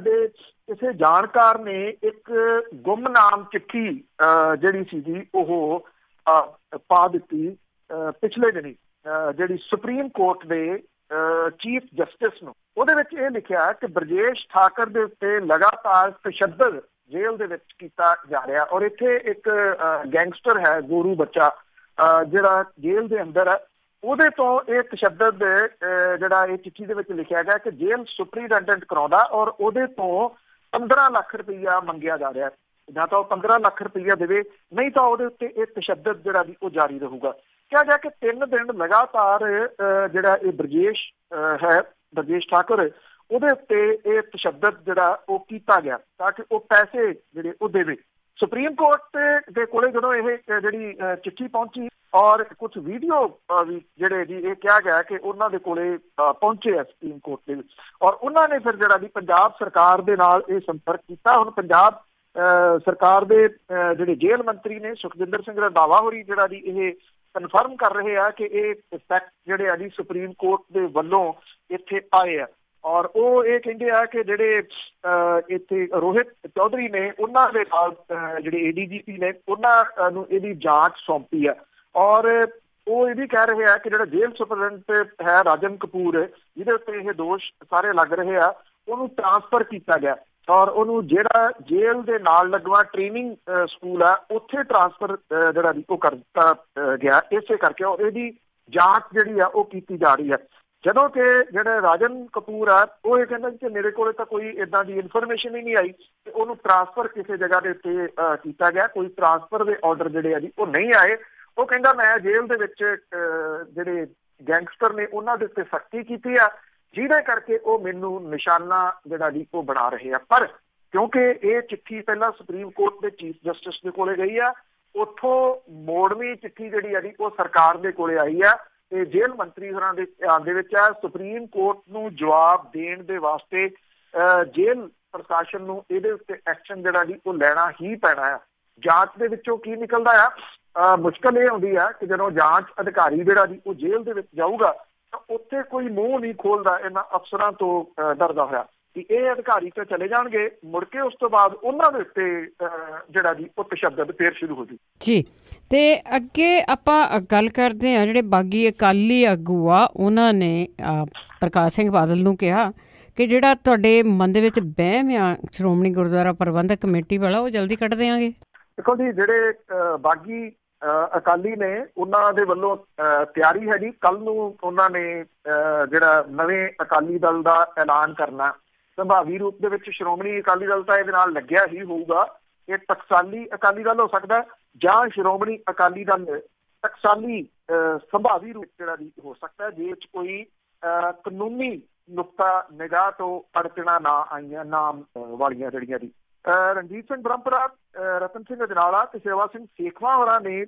[SPEAKER 2] ਦੇ ਕਿਸੇ ਜਾਣਕਾਰ ਨੇ ਇੱਕ ਗੁੰਮਨਾਮ ਚਿੱਠੀ ਜਿਹੜੀ ਸੀਗੀ ਉਹ ਪਾ ਦਿੱਤੀ ਪਿਛਲੇ ਦਿਨੀ ਜਿਹੜੀ ਸੁਪਰੀਮ ਕੋਰਟ ਦੇ ਚੀਫ ਜਸਟਿਸ ਨੂੰ। ਉਹਦੇ ਵਿੱਚ ਇਹ ਲਿਖਿਆ ਕਿ ਬਰਜੇਸ਼ ਠਾਕੁਰ ਦੇ ਉੱਤੇ ਲਗਾਤਾਰ ਤਸ਼ੱਦਦ ਜੇਲ੍ਹ ਦੇ ਵਿੱਚ ਕੀਤਾ ਜਾ ਰਿਹਾ। ਔਰ ਇੱਥੇ ਇੱਕ ਗੈਂਗਸਟਰ ਹੈ ਗੋਰੂ ਬੱਚਾ ਜਿਹੜਾ ਜੇਲ੍ਹ ਦੇ ਅੰਦਰ ਹੈ, ਉਹਦੇ ਤੋਂ ਇਹ ਤਸ਼ੱਦਦ ਜਿਹੜਾ ਇਹ ਚਿੱਠੀ ਦੇ ਵਿੱਚ ਲਿਖਿਆ ਗਿਆ ਕਿ ਜੇਲ੍ਹ ਸੁਪਰੀਡੈਂਟੈਂਟ ਕਰਾਉਂਦਾ ਔਰ ਉਹਦੇ ਤੋਂ 15 ਲੱਖ ਰੁਪਈਆ ਮੰਗਿਆ ਜਾ ਰਿਹਾ। ਜਾਂ ਤਾਂ ਉਹ 15 ਲੱਖ ਰੁਪਈਆ ਦੇਵੇ, ਨਹੀਂ ਤਾਂ ਉਹਦੇ ਉੱਤੇ ਇਹ ਤਸ਼ੱਦਦ ਜਿਹੜਾ ਵੀ ਉਹ ਜਾਰੀ ਰਹੂਗਾ। ਕਿਹਾ ਗਿਆ ਕਿ 3 ਦਿਨ ਲਗਾਤਾਰ ਜਿਹੜਾ ਇਹ ਬਰਜੇਸ਼ ਠਾਕੁਰ ਉਹਦੇ ਉੱਤੇ ਇਹ ਤਸ਼ੱਦਦ ਜਿਹੜਾ ਉਹ ਕੀਤਾ ਗਿਆ ਤਾਂ ਕਿ ਉਹ ਪੈਸੇ ਜਿਹੜੇ ਉਹ ਦੇਵੇ। ਸੁਪਰੀਮ ਕੋਰਟ ਦੇ ਕੋਲੇ ਜਦੋਂ ਇਹ ਜਿਹੜੀ ਚਿੱਠੀ ਪਹੁੰਚੀ ਔਰ ਕੁਝ ਵੀਡੀਓ ਵੀ ਜਿਹੜੇ ਜੀ ਇਹ ਕਿਹਾ ਗਿਆ ਕਿ ਉਹਨਾਂ ਦੇ ਕੋਲੇ ਪਹੁੰਚੇ ਆ ਸੁਪਰੀਮ ਕੋਰਟ ਦੇ ਵਿੱਚ, ਔਰ ਉਹਨਾਂ ਨੇ ਫਿਰ ਜਿਹੜਾ ਜੀ ਪੰਜਾਬ ਸਰਕਾਰ ਦੇ ਨਾਲ ਇਹ ਸੰਪਰਕ ਕੀਤਾ। ਹੁਣ ਪੰਜਾਬ ਸਰਕਾਰ ਦੇ ਜਿਹੜੇ ਜੇਲ੍ਹ ਮੰਤਰੀ ਨੇ ਸੁਖਜਿੰਦਰ ਸਿੰਘ ਰੰਧਾਵਾ ਹੋਰੀ ਜਿਹੜਾ ਜੀ ਇਹ ਕਨਫਰਮ ਕਰ ਰਹੇ ਆ ਕਿ ਇਹ ਫੈਕਟ ਜਿਹੜੇ ਆ ਜੀ ਸੁਪਰੀਮ ਕੋਰਟ ਦੇ ਵੱਲੋਂ ਇੱਥੇ ਆਏ ਆ। ਔਰ ਉਹ ਇਹ ਕਹਿੰਦੇ ਆ ਕਿ ਜਿਹੜੇ ਇੱਥੇ ਰੋਹਿਤ ਚੌਧਰੀ ਨੇ ਉਹਨਾਂ ਦੇ ਨਾਲ ਜਿਹੜੇ ADGP ਨੇ ਉਹਨਾਂ ਨੂੰ ਇਹਦੀ ਜਾਂਚ ਸੌਂਪੀ ਆ। ਔਰ ਉਹ ਇਹ ਵੀ ਕਹਿ ਰਹੇ ਆ ਕਿ ਜਿਹੜਾ ਜੇਲ੍ਹ ਸੁਪਰਡੈਂਟ ਹੈ ਰਾਜਨ ਕਪੂਰ, ਜਿਹਦੇ ਉੱਤੇ ਇਹ ਦੋਸ਼ ਸਾਰੇ ਲੱਗ ਰਹੇ ਆ, ਉਹਨੂੰ ਟ੍ਰਾਂਸਫਰ ਕੀਤਾ ਗਿਆ ਔਰ ਉਹਨੂੰ ਜਿਹੜਾ ਜੇਲ੍ਹ ਦੇ ਨਾਲ ਲੱਗਵਾ ਟ੍ਰੇਨਿੰਗ ਸਕੂਲ ਆ ਉੱਥੇ ਟ੍ਰਾਂਸਫਰ ਜਿਹੜਾ ਉਹ ਕਰ ਦਿੱਤਾ ਗਿਆ। ਇਸੇ ਕਰਕੇ ਔਰ ਇਹਦੀ ਜਾਂਚ ਜਿਹੜੀ ਆ ਉਹ ਕੀਤੀ ਜਾ ਰਹੀ ਹੈ। ਜਦੋਂ ਕਿ ਜਿਹੜੇ ਰਾਜਨ ਕਪੂਰ ਆ ਉਹ ਇਹ ਕਹਿੰਦਾ ਕਿ ਮੇਰੇ ਕੋਲ ਤਾਂ ਕੋਈ ਇੱਦਾਂ ਦੀ ਇਨਫੋਰਮੇਸ਼ਨ ਹੀ ਨਹੀਂ ਆਈ ਕਿ ਉਹਨੂੰ ਟ੍ਰਾਂਸਫਰ ਕਿਸੇ ਜਗ੍ਹਾ ਦੇ ਉੱਤੇ ਕੀਤਾ ਗਿਆ। ਕੋਈ ਟ੍ਰਾਂਸਫਰ ਦੇ ਆਰਡਰ ਜਿਹੜੇ ਆ ਜੀ ਉਹ ਨਹੀਂ ਆਏ। ਉਹ ਕਹਿੰਦਾ ਮੈਂ ਜੇਲ੍ਹ ਦੇ ਵਿੱਚ ਜਿਹੜੇ ਗੈਂਗਸਟਰ ਨੇ ਉਹਨਾਂ ਦੇ ਉੱਤੇ ਸਖਤੀ ਕੀਤੀ ਆ, ਜਿਹਦੇ ਕਰਕੇ ਉਹ ਮੈਨੂੰ ਨਿਸ਼ਾਨਾ ਜਿਹੜਾ ਜੀ ਉਹ ਬਣਾ ਰਹੇ ਆ। ਪਰ ਕਿਉਂਕਿ ਇਹ ਚਿੱਠੀ ਪਹਿਲਾਂ ਸੁਪਰੀਮ ਕੋਰਟ ਦੇ ਚੀਫ ਜਸਟਿਸ ਦੇ ਕੋਲੇ ਗਈ ਆ, ਉੱਥੋਂ ਮੋੜਵੀਂ ਚਿੱਠੀ ਜਿਹੜੀ ਆ ਜੀ ਉਹ ਸਰਕਾਰ ਦੇ ਕੋਲੇ ਆਈ ਆ ਤੇ ਜੇਲ੍ਹ ਮੰਤਰੀ ਹੋਰਾਂ ਦੇ ਧਿਆਨ ਦੇ ਵਿੱਚ ਆ। ਸੁਪਰੀਮ ਕੋਰਟ ਨੂੰ ਜਵਾਬ ਦੇਣ ਦੇ ਵਾਸਤੇ ਜੇਲ੍ਹ ਪ੍ਰਸ਼ਾਸਨ ਨੂੰ ਇਹਦੇ ਉੱਤੇ ਐਕਸ਼ਨ ਜਿਹੜਾ ਜੀ ਉਹ ਲੈਣਾ ਹੀ ਪੈਣਾ ਆ। ਜਾਂਚ ਦੇ ਵਿੱਚੋਂ ਕੀ ਨਿਕਲਦਾ ਆ, ਮੁਸ਼ਕਲ ਇਹ ਆਉਂਦੀ ਆ ਕਿ ਜਦੋਂ ਜਾਂਚ ਅਧਿਕਾਰੀ ਜਿਹੜਾ ਜੀ ਉਹ ਜੇਲ੍ਹ ਦੇ ਵਿੱਚ ਜਾਊਗਾ ਤਾਂ ਉੱਥੇ ਕੋਈ ਮੂੰਹ ਨਹੀਂ ਖੋਲਦਾ ਇਹਨਾਂ ਅਫਸਰਾਂ ਤੋਂ ਡਰਦਾ ਹੋਇਆ ਕਿ ਇਹ ਅਧਿਕਾਰੀ ਤਾਂ ਚਲੇ ਜਾਣਗੇ, ਮੁੜ ਕੇ ਉਸ ਤੋਂ ਬਾਅਦ ਉਹਨਾਂ ਦੇ ਉੱਤੇ ਜਿਹੜਾ ਜੀ ਉਹ ਤਸ਼ੱਦਦ ਫੇਰ ਸ਼ੁਰੂ ਹੋ ਜੂ
[SPEAKER 1] ਜੀ। ਤੇ ਅੱਗੇ ਆਪਾਂ ਗੱਲ ਕਰਦੇ ਹਾਂ ਜਿਹੜੇ ਬਾਗੀ ਅਕਾਲੀ ਆਗੂ ਆ ਉਹਨਾਂ ਨੇ ਪ੍ਰਕਾਸ਼ ਸਿੰਘ ਬਾਦਲ ਨੂੰ ਕਿਹਾ ਕਿ ਜਿਹੜਾ ਤੁਹਾਡੇ ਮਨ ਦੇ ਵਿੱਚ ਵਹਿਮ ਆ ਸ਼੍ਰੋਮਣੀ ਗੁਰਦੁਆਰਾ ਪ੍ਰਬੰਧਕ ਕਮੇਟੀ ਵਾਲਾ ਉਹ ਜਲਦੀ ਕੱਢ ਦਿਆਂਗੇ।
[SPEAKER 2] ਦੇਖੋ ਜੀ ਜਿਹੜੇ ਬਾਗੀ ਅਕਾਲੀ ਨੇ ਉਹਨਾਂ ਦੇ ਵੱਲੋਂ ਤਿਆਰੀ ਹੈ ਜੀ, ਕੱਲ ਨੂੰ ਉਹਨਾਂ ਨੇ ਜਿਹੜਾ ਨਵੇਂ ਅਕਾਲੀ ਦਲ ਦਾ ਐਲਾਨ ਕਰਨਾ ਸੰਭਾਵੀ ਰੂਪ ਦੇ ਵਿੱਚ। ਸ਼੍ਰੋਮਣੀ ਅਕਾਲੀ ਦਲ ਤਾਂ ਇਹਦੇ ਨਾਲ ਲੱਗਿਆ ਹੀ ਹੋਊਗਾ। ਇਹ ਟਕਸਾਲੀ ਅਕਾਲੀ ਦਲ ਹੋ ਸਕਦਾ ਜਾਂ ਸ਼੍ਰੋਮਣੀ ਅਕਾਲੀ ਦਲ ਟਕਸਾਲੀ ਸੰਭਾਵੀ ਰੂਪ ਜਿਹੜਾ ਵੀ ਹੋ ਸਕਦਾ, ਜਿਸ ਵਿੱਚ ਕੋਈ ਕਾਨੂੰਨੀ ਨੁਕਤਾ ਨਿਗਾਹ ਤੋਂ ਅੜਚਣਾ ਨਾ ਆਈਆਂ ਨਾਮ ਵਾਲੀਆਂ ਜਿਹੜੀਆਂ ਦੀ। ਰਣਜੀਤ ਸਿੰਘ ਬ੍ਰਹਮਪੁਰਾ, ਰਤਨ ਸਿੰਘ ਅਜਨਾਲਾ ਤੇ ਸੇਵਾ ਸਿੰਘ ਸੇਖਵਾਂ ਹੋਰਾਂ ਨੇ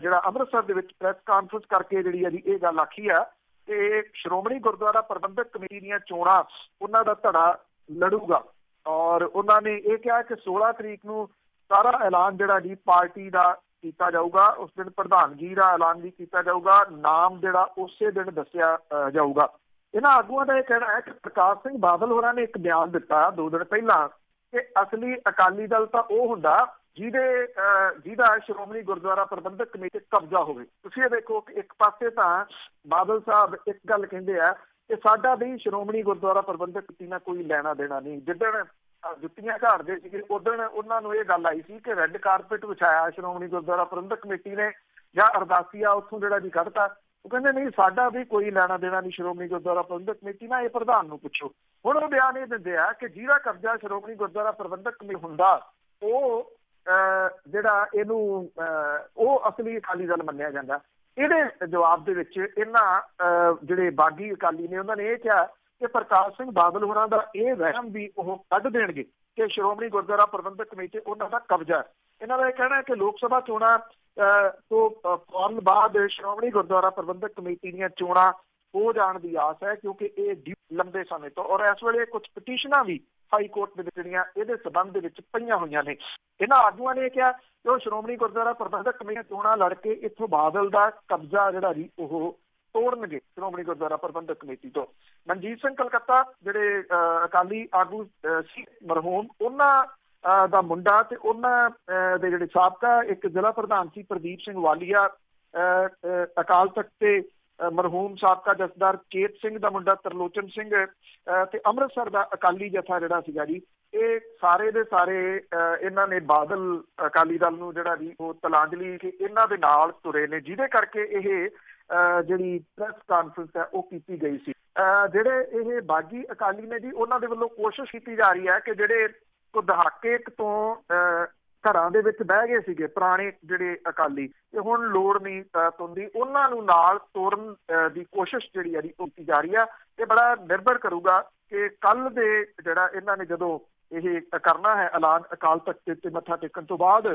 [SPEAKER 2] ਜਿਹੜਾ ਅੰਮ੍ਰਿਤਸਰ ਦੇ ਵਿੱਚ ਪ੍ਰੈਸ ਕਾਨਫਰੰਸ ਕਰਕੇ ਜਿਹੜੀ ਆ ਜੀ ਇਹ ਗੱਲ ਆਖੀ ਆ ਕਿ ਸ਼੍ਰੋਮਣੀ ਗੁਰਦੁਆਰਾ ਪ੍ਰਬੰਧਕ ਕਮੇਟੀ ਦੀਆਂ ਚੋਣਾਂ ਉਹਨਾਂ ਦਾ ਧੜਾ ਲੜੂਗਾ। ਔਰ ਉਹਨਾਂ ਨੇ ਇਹ ਕਿਹਾ ਕਿ 16 ਤਰੀਕ ਨੂੰ ਸਾਰਾ ਐਲਾਨ ਜਿਹੜਾ ਜੀ ਪਾਰਟੀ ਦਾ ਕੀਤਾ ਜਾਊਗਾ। ਉਸ ਦਿਨ ਪ੍ਰਧਾਨਗੀ ਦਾ ਐਲਾਨ ਵੀ ਕੀਤਾ ਜਾਊਗਾ, ਨਾਮ ਜਿਹੜਾ ਉਸੇ ਦਿਨ ਦੱਸਿਆ ਜਾਊਗਾ। ਇਹਨਾਂ ਆਗੂਆਂ ਦਾ ਇਹ ਕਹਿਣਾ ਹੈ ਕਿ ਪ੍ਰਕਾਸ਼ ਸਿੰਘ ਬਾਦਲ ਹੋਰਾਂ ਨੇ ਇੱਕ ਬਿਆਨ ਦਿੱਤਾ 2 ਦਿਨ ਪਹਿਲਾਂ ਕਿ ਅਸਲੀ ਅਕਾਲੀ ਦਲ ਤਾਂ ਉਹ ਹੁੰਦਾ ਜਿਹਦਾ ਸ਼੍ਰੋਮਣੀ ਗੁਰਦੁਆਰਾ ਪ੍ਰਬੰਧਕ ਕਮੇਟੀ ਕਬਜ਼ਾ ਹੋਵੇ। ਤੁਸੀਂ ਇਹ ਦੇਖੋ ਕਿ ਇੱਕ ਪਾਸੇ ਤਾਂ ਬਾਦਲ ਸਾਹਿਬ ਇੱਕ ਗੱਲ ਕਹਿੰਦੇ ਆ ਕਿ ਸਾਡਾ ਵੀ ਸ਼੍ਰੋਮਣੀ ਗੁਰਦੁਆਰਾ ਪ੍ਰਬੰਧਕ ਕਮੇਟੀ ਨਾਲ ਕੋਈ ਲੈਣਾ ਦੇਣਾ ਨਹੀਂ। ਜਿੱਦਣ ਜੁੱਤੀਆਂ ਝਾੜਦੇ ਸੀਗੇ ਉਦਣ ਉਹਨਾਂ ਨੂੰ ਇਹ ਗੱਲ ਆਈ ਸੀ ਕਿ ਰੈੱਡ ਕਾਰਪੇਟ ਵਿਛਾਇਆ ਸ਼੍ਰੋਮਣੀ ਗੁਰਦੁਆਰਾ ਪ੍ਰਬੰਧਕ ਕਮੇਟੀ ਨੇ ਜਾਂ ਅਰਦਾਸੀਆ ਉੱਥੋਂ ਜਿਹੜਾ ਜੀ ਕੱਢਤਾ। ਉਹ ਕਹਿੰਦੇ ਨਹੀਂ ਸਾਡਾ ਵੀ ਕੋਈ ਲੈਣਾ ਦੇਣਾ ਨਹੀਂ ਸ਼੍ਰੋਮਣੀ ਗੁਰਦੁਆਰਾ ਪ੍ਰਬੰਧਕ ਕਮੇਟੀ ਨਾਲ, ਇਹ ਪ੍ਰਧਾਨ ਨੂੰ ਪੁੱਛੋ। ਹੁਣ ਉਹ ਬਿਆਨ ਇਹ ਦਿੰਦੇ ਆ ਕਿ ਜਿਹਦਾ ਕਬਜ਼ਾ ਸ਼੍ਰੋਮਣੀ ਗੁਰਦੁਆਰਾ ਪ੍ਰਬੰਧਕ ਕਮੇਟੀ ਹੁੰਦਾ ਉਹ ਜਿਹੜਾ ਇਹਨੂੰ ਉਹ ਅਸਲੀ ਅਕਾਲੀ ਦਲ ਮੰਨਿਆ ਜਾਂਦਾ। ਇਹਦੇ ਜਵਾਬ ਦੇ ਵਿੱਚ ਇਹਨਾਂ ਜਿਹੜੇ ਬਾਗੀ ਅਕਾਲੀ ਨੇ ਉਹਨਾਂ ਨੇ ਇਹ ਕਿਹਾ ਕਿ ਪ੍ਰਕਾਸ਼ ਸਿੰਘ ਬਾਦਲ ਹੋਰਾਂ ਦਾ ਇਹ ਵਹਿਮ ਵੀ ਉਹ ਕੱਢ ਦੇਣਗੇ ਕਿ ਸ਼੍ਰੋਮਣੀ ਗੁਰਦੁਆਰਾ ਪ੍ਰਬੰਧਕ ਕਮੇਟੀ ਉਹਨਾਂ ਦਾ ਕਬਜ਼ਾ। ਇਹਨਾਂ ਦਾ ਇਹ ਕਹਿਣਾ ਹੈ ਕਿ ਲੋਕ ਸਭਾ ਚੋਣਾਂ ਤੋਂ ਫੌਰਨ ਬਾਅਦ ਸ਼੍ਰੋਮਣੀ ਗੁਰਦੁਆਰਾ ਪ੍ਰਬੰਧਕ ਕਮੇਟੀ ਦੀਆਂ ਚੋਣਾਂ ਹੋ ਜਾਣ ਦੀ ਆਸ ਹੈ, ਕਿਉਂਕਿ ਇਹ ਲੰਬੇ ਸਮੇਂ ਤੋਂ ਔਰ ਇਸ ਵੇਲੇ ਕੁਝ ਪਟੀਸ਼ਨਾਂ ਵੀ ਹਾਈ ਕੋਰਟ ਦੇ ਵਿੱਚ ਜਿਹੜੀਆਂ ਇਹਦੇ ਸਬੰਧ ਦੇ ਵਿੱਚ ਪਈਆਂ ਹੋਈਆਂ ਨੇ। ਇਹਨਾਂ ਆਗੂਆਂ ਨੇ ਕਿਹਾ ਕਿ ਉਹ ਸ਼੍ਰੋਮਣੀ ਗੁਰਦੁਆਰਾ ਪ੍ਰਬੰਧਕ ਕਮੇਟੀ ਚੋਣਾਂ ਲੜ ਕੇ ਇੱਥੋਂ ਬਾਦਲ ਦਾ ਕਬਜ਼ਾ ਜਿਹੜਾ ਜੀ ਉਹ ਤੋੜਨਗੇ ਸ਼੍ਰੋਮਣੀ ਗੁਰਦੁਆਰਾ ਪ੍ਰਬੰਧਕ ਕਮੇਟੀ ਤੋਂ। ਮਨਜੀਤ ਸਿੰਘ ਕਲਕੱਤਾ ਜਿਹੜੇ ਅਕਾਲੀ ਆਗੂ ਸੀ ਮਰਹੂਮ, ਉਹਨਾਂ ਦਾ ਮੁੰਡਾ ਤੇ ਉਹਨਾਂ ਦੇ ਜਿਹੜੇ ਸਾਬਕਾ ਇੱਕ ਜ਼ਿਲ੍ਹਾ ਪ੍ਰਧਾਨ ਸੀ ਪ੍ਰਦੀਪ ਸਿੰਘ ਵਾਲੀਆ, ਅਕਾਲ ਤਖਤ ਤੇ ਮਰਹੂਮ ਸਾਬਕਾ ਜਥੇਦਾਰ ਚੇਤ ਸਿੰਘ ਦਾ ਮੁੰਡਾ ਤਰਲੋਚਨ ਸਿੰਘ ਤੇ ਅੰਮ੍ਰਿਤਸਰ ਦਾ ਅਕਾਲੀ ਜਥਾ ਜਿਹੜਾ ਸੀਗਾ ਜੀ, ਇਹ ਸਾਰੇ ਦੇ ਸਾਰੇ ਇਹਨਾਂ ਨੇ ਬਾਦਲ ਅਕਾਲੀ ਦਲ ਨੂੰ ਜਿਹੜਾ ਜੀ ਉਹ ਤਲਾਂਜਲੀ ਕਿ ਇਹਨਾਂ ਦੇ ਨਾਲ ਤੁਰੇ ਨੇ, ਜਿਹਦੇ ਕਰਕੇ ਇਹ ਜਿਹੜੀ ਪ੍ਰੈਸ ਕਾਨਫਰੰਸ ਹੈ ਉਹ ਕੀਤੀ ਗਈ ਸੀ। ਜਿਹੜੇ ਇਹ ਬਾਗੀ ਅਕਾਲੀ ਨੇ ਜੀ, ਉਹਨਾਂ ਦੇ ਵੱਲੋਂ ਕੋਸ਼ਿਸ਼ ਕੀਤੀ ਜਾ ਰਹੀ ਹੈ ਕਿ ਜਿਹੜੇ ਕੋ ਦਹਾਕੇ ਤੋਂ ਘਰਾਂ ਦੇ ਵਿੱਚ ਬਹਿ ਗਏ ਸੀਗੇ ਪੁਰਾਣੇ ਜਿਹੜੇ ਅਕਾਲੀ, ਤੇ ਹੁਣ ਲੋੜ ਨਹੀਂ ਤੁੰਦੀ, ਉਹਨਾਂ ਨੂੰ ਨਾਲ ਤੋਰਨ ਦੀ ਕੋਸ਼ਿਸ਼ ਜਿਹੜੀ ਹੈ ਉਹ ਕੀਤੀ ਜਾ ਰਹੀ ਆ। ਇਹ ਬੜਾ ਨਿਰਭਰ ਕਰੂਗਾ ਕਿ ਕੱਲ ਦੇ ਜਿਹੜਾ ਇਹਨਾਂ ਨੇ ਜਦੋਂ ਇਹ ਕਰਨਾ ਹੈ ਐਲਾਨ ਅਕਾਲ ਤਖਤ ਤੇ ਮੱਥਾ ਟੇਕਣ ਤੋਂ ਬਾਅਦ,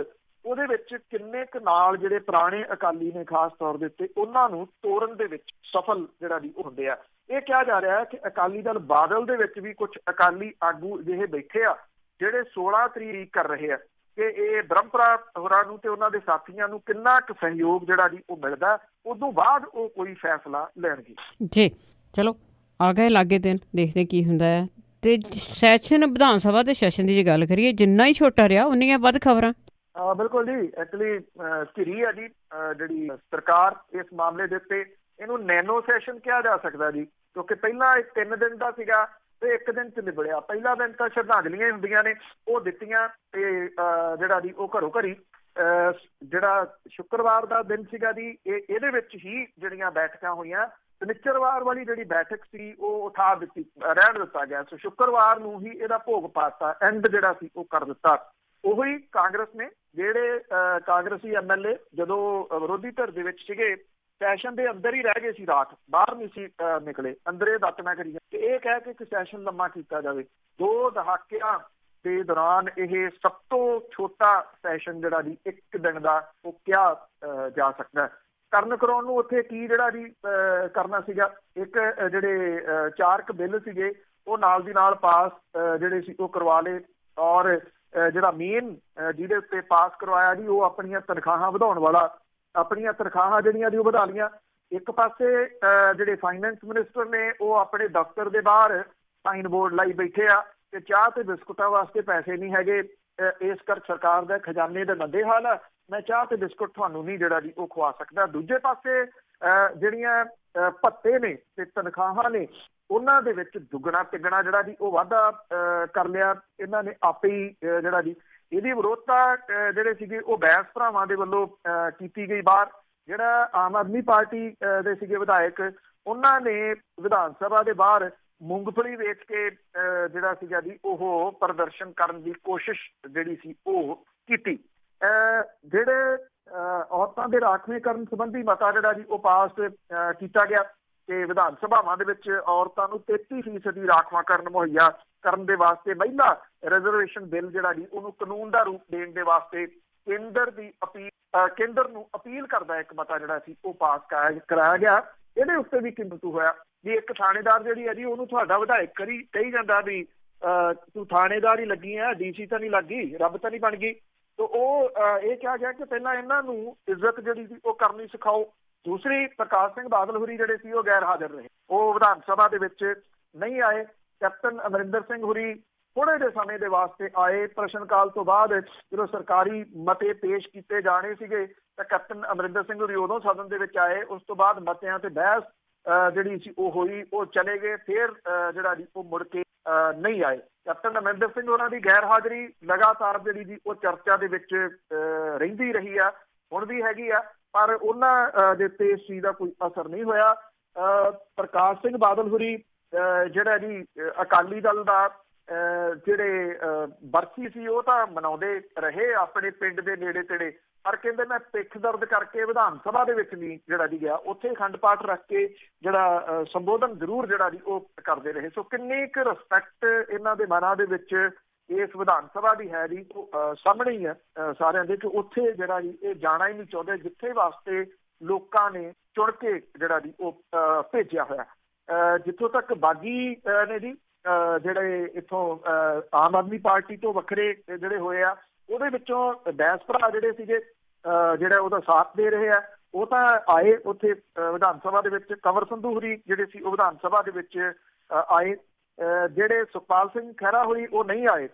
[SPEAKER 2] ਉਹਦੇ ਵਿੱਚ ਕਿੰਨੇ ਕੁ ਨਾਲ ਜਿਹੜੇ ਪੁਰਾਣੇ ਅਕਾਲੀ ਨੇ ਖਾਸ ਤੌਰ ਦੇ ਉੱਤੇ ਉਹਨਾਂ ਨੂੰ ਤੋਰਨ ਦੇ ਵਿੱਚ ਸਫਲ ਜਿਹੜਾ ਜੀ ਉਹ ਹੁੰਦੇ ਆ। ਇਹ ਕਿਹਾ ਜਾ ਰਿਹਾ ਹੈ ਕਿ ਅਕਾਲੀ ਦਲ ਬਾਦਲ ਦੇ ਵਿੱਚ ਵੀ ਕੁਝ ਅਕਾਲੀ ਆਗੂ ਅਜਿਹੇ ਬੈਠੇ ਆ ਜਿਹੜੇ 16 ਤਰੀਕ ਕਰ ਰਹੇ ਆ ਕਿ ਇਹ ਬ੍ਰਹਮਪੁਰਾ ਹੋਰਾਂ ਨੂੰ ਤੇ ਉਹਨਾਂ ਦੇ ਸਾਥੀਆਂ ਨੂੰ ਕਿੰਨਾ ਕੁ ਸਹਿਯੋਗ ਜਿਹੜਾ ਜੀ ਉਹ ਮਿਲਦਾ, ਉਦੋਂ ਬਾਅਦ ਉਹ ਕੋਈ ਫੈਸਲਾ ਲੈਣਗੇ।
[SPEAKER 1] ਜੀ ਚਲੋ ਆ ਗਏ ਲਾਗੇ ਦਿਨ, ਦੇਖਦੇ ਕੀ ਹੁੰਦਾ ਹੈ। ਤੇ ਸੈਸ਼ਨ ਵਿਧਾਨ ਸਭਾ ਦੇ ਸੈਸ਼ਨ ਦੀ ਜੇ ਗੱਲ ਕਰੀਏ, ਜਿੰਨਾ ਹੀ ਛੋਟਾ ਰਿਹਾ ਉਨੀਆਂ ਵੱਧ ਖਬਰਾਂ।
[SPEAKER 2] ਬਿਲਕੁਲ ਜੀ, ਐਕਚੁਅਲੀ ਘਿਰੀ ਆ ਜੀ ਜਿਹੜੀ ਸਰਕਾਰ ਇਸ ਮਾਮਲੇ ਦੇ ਉੱਤੇ। ਇਹਨੂੰ ਨੈਨੋ ਸੈਸ਼ਨ ਕਿਹਾ ਜਾ ਸਕਦਾ ਜੀ, ਕਿਉਂਕਿ ਪਹਿਲਾਂ 3 ਦਿਨ ਦਾ ਸੀਗਾ ਤੇ 1 ਦਿਨ 'ਚ ਨਿਬੜਿਆ। ਪਹਿਲਾ ਦਿਨ ਤਾਂ ਸ਼ਰਧਾਂਜਲੀਆਂ ਹੁੰਦੀਆਂ ਨੇ ਉਹ ਦਿੱਤੀਆਂ ਤੇ ਜਿਹੜਾ ਜੀ ਉਹ ਘਰੋਂ ਘਰੀ ਜਿਹੜਾ ਸ਼ੁੱਕਰਵਾਰ ਦਾ ਦਿਨ ਸੀਗਾ ਜੀ, ਇਹਦੇ ਵਿੱਚ ਹੀ ਜਿਹੜੀਆਂ ਬੈਠਕਾਂ ਹੋਈਆਂ। ਸ਼ਨੀਚਰਵਾਰ ਵਾਲੀ ਜਿਹੜੀ ਬੈਠਕ ਸੀ ਉਹ ਉਠਾ ਦਿੱਤੀ, ਰਹਿਣ ਦਿੱਤਾ ਗਿਆ। ਸੋ ਸ਼ੁੱਕਰਵਾਰ ਨੂੰ ਹੀ ਇਹਦਾ ਭੋਗ ਪਾਤਾ, ਐਂਡ ਜਿਹੜਾ ਸੀ ਉਹ ਕਰ ਦਿੱਤਾ। ਉਹੀ ਕਾਂਗਰਸ ਨੇ, ਜਿਹੜੇ ਕਾਂਗਰਸੀ MLA ਜਦੋਂ ਵਿਰੋਧੀ ਧਿਰ ਦੇ ਵਿੱਚ ਸੀਗੇ, ਸੈਸ਼ਨ ਦੇ ਅੰਦਰ ਹੀ ਰਹਿ ਗਏ ਸੀ ਰਾਤ, ਬਾਹਰ ਨਹੀਂ ਸੀ ਨਿਕਲੇ, ਅੰਦਰੇ ਦਾਤਣਾ ਕਰੀ ਤੇ ਇਹ ਕਹਿ ਕੇ ਕਿ ਸੈਸ਼ਨ ਲੰਮਾ ਕੀਤਾ ਜਾਵੇ। 2 ਦਹਾਕਿਆਂ ਦੇ ਦੌਰਾਨ ਇਹ ਸਭ ਤੋਂ ਛੋਟਾ ਸੈਸ਼ਨ ਜਿਹੜਾ ਜੀ 1 ਦਿਨ ਦਾ ਉਹ ਕਿਹਾ ਜਾ ਸਕਦਾ। ਕਰਨ ਕਰਾਉਣ ਨੂੰ ਉੱਥੇ ਕੀ ਜਿਹੜਾ ਜੀ ਕਰਨਾ ਸੀਗਾ, ਇੱਕ ਜਿਹੜੇ 4 ਬਿੱਲ ਸੀਗੇ ਉਹ ਨਾਲ ਦੀ ਨਾਲ ਪਾਸ ਜਿਹੜੇ ਸੀ ਉਹ ਕਰਵਾ ਲਏ, ਔਰ ਜਿਹੜਾ ਮੇਨ ਜਿਹਦੇ ਉੱਤੇ ਪਾਸ ਕਰਵਾਇਆ ਜੀ ਉਹ ਆਪਣੀਆਂ ਤਨਖਾਹਾਂ ਵਧਾਉਣ ਵਾਲਾ, ਆਪਣੀਆਂ ਤਨਖਾਹਾਂ ਜਿਹੜੀਆਂ ਜੀ ਉਹ ਵਧਾ ਲਈਆਂ। ਇੱਕ ਪਾਸੇ ਜਿਹੜੇ ਫਾਈਨੈਂਸ ਮਿਨਿਸਟਰ ਨੇ ਉਹ ਆਪਣੇ ਦਫ਼ਤਰ ਦੇ ਬਾਹਰ ਸਾਈਨ ਬੋਰਡ ਲਾਈ ਬੈਠੇ ਆ ਕਿ ਚਾਹ ਤੇ ਬਿਸਕੁਟਾਂ ਵਾਸਤੇ ਪੈਸੇ ਨਹੀਂ ਹੈਗੇ, ਇਸ ਕਰ ਸਰਕਾਰ ਦਾ ਖਜ਼ਾਨੇ ਦਾ ਮੰਦੇ ਹਾਲ ਆ, ਮੈਂ ਚਾਹ ਤੇ ਬਿਸਕੁਟ ਤੁਹਾਨੂੰ ਨਹੀਂ ਜਿਹੜਾ ਜੀ ਉਹ ਖਵਾ ਸਕਦਾ। ਦੂਜੇ ਪਾਸੇ ਜਿਹੜੀਆਂ ਭੱਤੇ ਨੇ ਤੇ ਤਨਖਾਹਾਂ ਨੇ ਉਹਨਾਂ ਦੇ ਵਿੱਚ ਦੁੱਗਣਾ ਤਿੱਗਣਾ ਜਿਹੜਾ ਜੀ ਉਹ ਵਾਧਾ ਕਰ ਲਿਆ ਇਹਨਾਂ ਨੇ ਆਪੇ ਹੀ ਜਿਹੜਾ ਜੀ। ਇਹਦੀ ਵਿਰੋਧਤਾ ਜਿਹੜੇ ਸੀਗੇ ਉਹ ਬੈਂਸ ਭਰਾਵਾਂ ਦੇ ਵੱਲੋਂ ਕੀਤੀ ਗਈ ਬਾਹਰ। ਜਿਹੜਾ ਆਮ ਆਦਮੀ ਪਾਰਟੀ ਦੇ ਸੀਗੇ ਵਿਧਾਇਕ, ਉਹਨਾਂ ਨੇ ਵਿਧਾਨ ਸਭਾ ਦੇ ਬਾਹਰ ਮੂੰਗਫਲੀ ਵੇਚ ਕੇ ਜਿਹੜਾ ਸੀਗਾ ਜੀ ਉਹ ਪ੍ਰਦਰਸ਼ਨ ਕਰਨ ਦੀ ਕੋਸ਼ਿਸ਼ ਜਿਹੜੀ ਸੀ ਉਹ ਕੀਤੀ। ਜਿਹੜੇ ਔਰਤਾਂ ਦੇ ਰਾਖਵੇਂਕਰਨ ਸੰਬੰਧੀ ਮਤਾ ਜਿਹੜਾ ਜੀ ਉਹ ਪਾਸ ਕੀਤਾ ਗਿਆ ਕਿ ਵਿਧਾਨ ਸਭਾਵਾਂ ਦੇ ਵਿੱਚ ਔਰਤਾਂ ਨੂੰ 33% ਰਾਖਵਾਂਕਰਨ ਮੁਹੱਈਆ ਕਰਨ ਦੇ ਵਾਸਤੇ ਮਹਿਲਾ ਰਿਜ਼ਰਵੇਸ਼ਨ ਬਿੱਲ ਜਿਹੜਾ ਜੀ ਉਹਨੂੰ ਕਾਨੂੰਨ ਦਾ ਰੂਪ ਦੇਣ ਦੇ ਵਾਸਤੇ ਕੇਂਦਰ ਨੂੰ ਅਪੀਲ ਕਰਦਾ ਇੱਕ ਮਤਾ ਜਿਹੜਾ ਸੀ ਉਹ ਪਾਸ ਕਰਾਇਆ ਗਿਆ। ਇਹਦੇ ਉੱਤੇ ਵੀ ਕਿੰਤੂ ਹੋਇਆ ਵੀ ਇੱਕ ਥਾਣੇਦਾਰ ਜਿਹੜੀ ਹੈ ਜੀ ਉਹਨੂੰ ਤੁਹਾਡਾ ਵਿਧਾਇਕ ਕਹੀ ਜਾਂਦਾ ਵੀ ਤੂੰ ਥਾਣੇਦਾਰ ਹੀ ਲੱਗੀ ਆ, DC ਤਾਂ ਨਹੀਂ ਲੱਗੀ, ਰੱਬ ਤਾਂ ਨਹੀਂ ਬਣ ਗਈ। ਤੇ ਉਹ ਇਹ ਕਿਹਾ ਗਿਆ ਕਿ ਪਹਿਲਾਂ ਇਹਨਾਂ ਨੂੰ ਇੱਜ਼ਤ ਜਿਹੜੀ ਸੀ ਉਹ ਕਰਨੀ ਸਿਖਾਓ। ਦੂਸਰੀ, ਪ੍ਰਕਾਸ਼ ਸਿੰਘ ਬਾਦਲ ਹੁਰੀ ਜਿਹੜੇ ਸੀ ਉਹ ਗੈਰ ਹਾਜ਼ਰ ਰਹੇ, ਉਹ ਵਿਧਾਨ ਸਭਾ ਦੇ ਵਿੱਚ ਨਹੀਂ ਆਏ। ਕੈਪਟਨ ਅਮਰਿੰਦਰ ਸਿੰਘ ਹੁਰੀ ਥੋੜੇ ਜਿਹੇ ਸਮੇਂ ਦੇ ਵਾਸਤੇ ਆਏ। ਪ੍ਰਸ਼ਨ ਕਾਲ ਤੋਂ ਬਾਅਦ ਜਦੋਂ ਸਰਕਾਰੀ ਮਤੇ ਪੇਸ਼ ਕੀਤੇ ਜਾਣੇ ਸੀਗੇ ਤਾਂ ਕੈਪਟਨ ਅਮਰਿੰਦਰ ਸਿੰਘ ਹੁਰੀ ਉਦੋਂ ਸਦਨ ਦੇ ਵਿੱਚ ਆਏ। ਉਸ ਤੋਂ ਬਾਅਦ ਮਤਿਆਂ ਤੇ ਬਹਿਸ ਜਿਹੜੀ ਸੀ ਉਹ ਹੋਈ, ਉਹ ਚਲੇ ਗਏ। ਫਿਰ ਜਿਹੜਾ ਜੀ ਉਹ ਮੁੜ ਕੇ ਨਹੀਂ ਆਏ। ਕੈਪਟਨ ਅਮਰਿੰਦਰ ਸਿੰਘ ਉਹਨਾਂ ਦੀ ਗੈਰ ਹਾਜ਼ਰੀ ਲਗਾਤਾਰ ਜਿਹੜੀ ਜੀ ਉਹ ਚਰਚਾ ਦੇ ਵਿੱਚ ਰਹਿੰਦੀ ਰਹੀ ਆ, ਹੁਣ ਵੀ ਹੈਗੀ ਆ, ਪਰ ਉਹਨਾਂ ਦੇ ਉੱਤੇ ਇਸ ਚੀਜ਼ ਦਾ ਕੋਈ ਅਸਰ ਨਹੀਂ ਹੋਇਆ। ਪ੍ਰਕਾਸ਼ ਸਿੰਘ ਬਾਦਲ ਹੁਰੀ ਜਿਹੜਾ ਜੀ ਅਕਾਲੀ ਦਲ ਦਾ ਜਿਹੜੇ ਬਰਸੀ ਸੀ ਉਹ ਤਾਂ ਮਨਾਉਂਦੇ ਰਹੇ ਆਪਣੇ ਪਿੰਡ ਦੇ ਨੇੜੇ ਤੇੜੇ, ਪਰ ਕਹਿੰਦੇ ਮੈਂ ਪਿੱਠ ਦਰਦ ਕਰਕੇ ਵਿਧਾਨ ਸਭਾ ਦੇ ਵਿੱਚ ਨਹੀਂ ਜਿਹੜਾ ਜੀ ਗਿਆ, ਉੱਥੇ ਅਖੰਡ ਪਾਠ ਰੱਖ ਕੇ ਜਿਹੜਾ ਸੰਬੋਧਨ ਜ਼ਰੂਰ ਜਿਹੜਾ ਜੀ ਉਹ ਕਰਦੇ ਰਹੇ। ਸੋ ਕਿੰਨੀ ਕੁ ਰਿਸਪੈਕਟ ਇਹਨਾਂ ਦੇ ਮਨਾਂ ਦੇ ਵਿੱਚ ਇਸ ਵਿਧਾਨ ਸਭਾ ਦੀ ਹੈ ਜੀ ਸਾਹਮਣੇ ਹੀ ਹੈ ਸਾਰਿਆਂ ਦੇ, ਕਿ ਉੱਥੇ ਜਿਹੜਾ ਜੀ ਇਹ ਜਾਣਾ ਹੀ ਨਹੀਂ ਚਾਹੁੰਦੇ, ਜਿੱਥੇ ਵਾਸਤੇ ਲੋਕਾਂ ਨੇ ਚੁਣ ਕੇ ਜਿਹੜਾ ਜੀ ਉਹ ਭੇਜਿਆ ਹੋਇਆ। ਜਿੱਥੋਂ ਤੱਕ ਬਾਗੀ ਨੇ ਜੀ ਜਿਹੜੇ ਇੱਥੋਂ ਆਮ ਆਦਮੀ ਪਾਰਟੀ ਤੋਂ ਵੱਖਰੇ ਜਿਹੜੇ ਹੋਏ ਆ, ਉਹਦੇ ਵਿੱਚੋਂ ਬੈਂਸ ਭਰਾ ਜਿਹੜੇ ਸੀਗੇ ਜਿਹੜਾ ਉਹਦਾ ਸਾਥ ਦੇ ਰਹੇ ਆ, ਉਹ ਤਾਂ ਆਏ ਉੱਥੇ ਵਿਧਾਨ ਸਭਾ ਦੇ ਵਿੱਚ। ਕੰਵਰ ਸੰਧੂ ਹੋਰੀ ਜਿਹੜੇ ਸੀ ਉਹ ਵਿਧਾਨ ਸਭਾ ਦੇ ਵਿੱਚ ਆਏ। ਜਿਹੜੇ ਸੁਖਪਾਲ ਸਿੰਘ ਖਹਿਰਾ ਹੋਈ ਉਹ ਨਹੀਂ ਆਏ।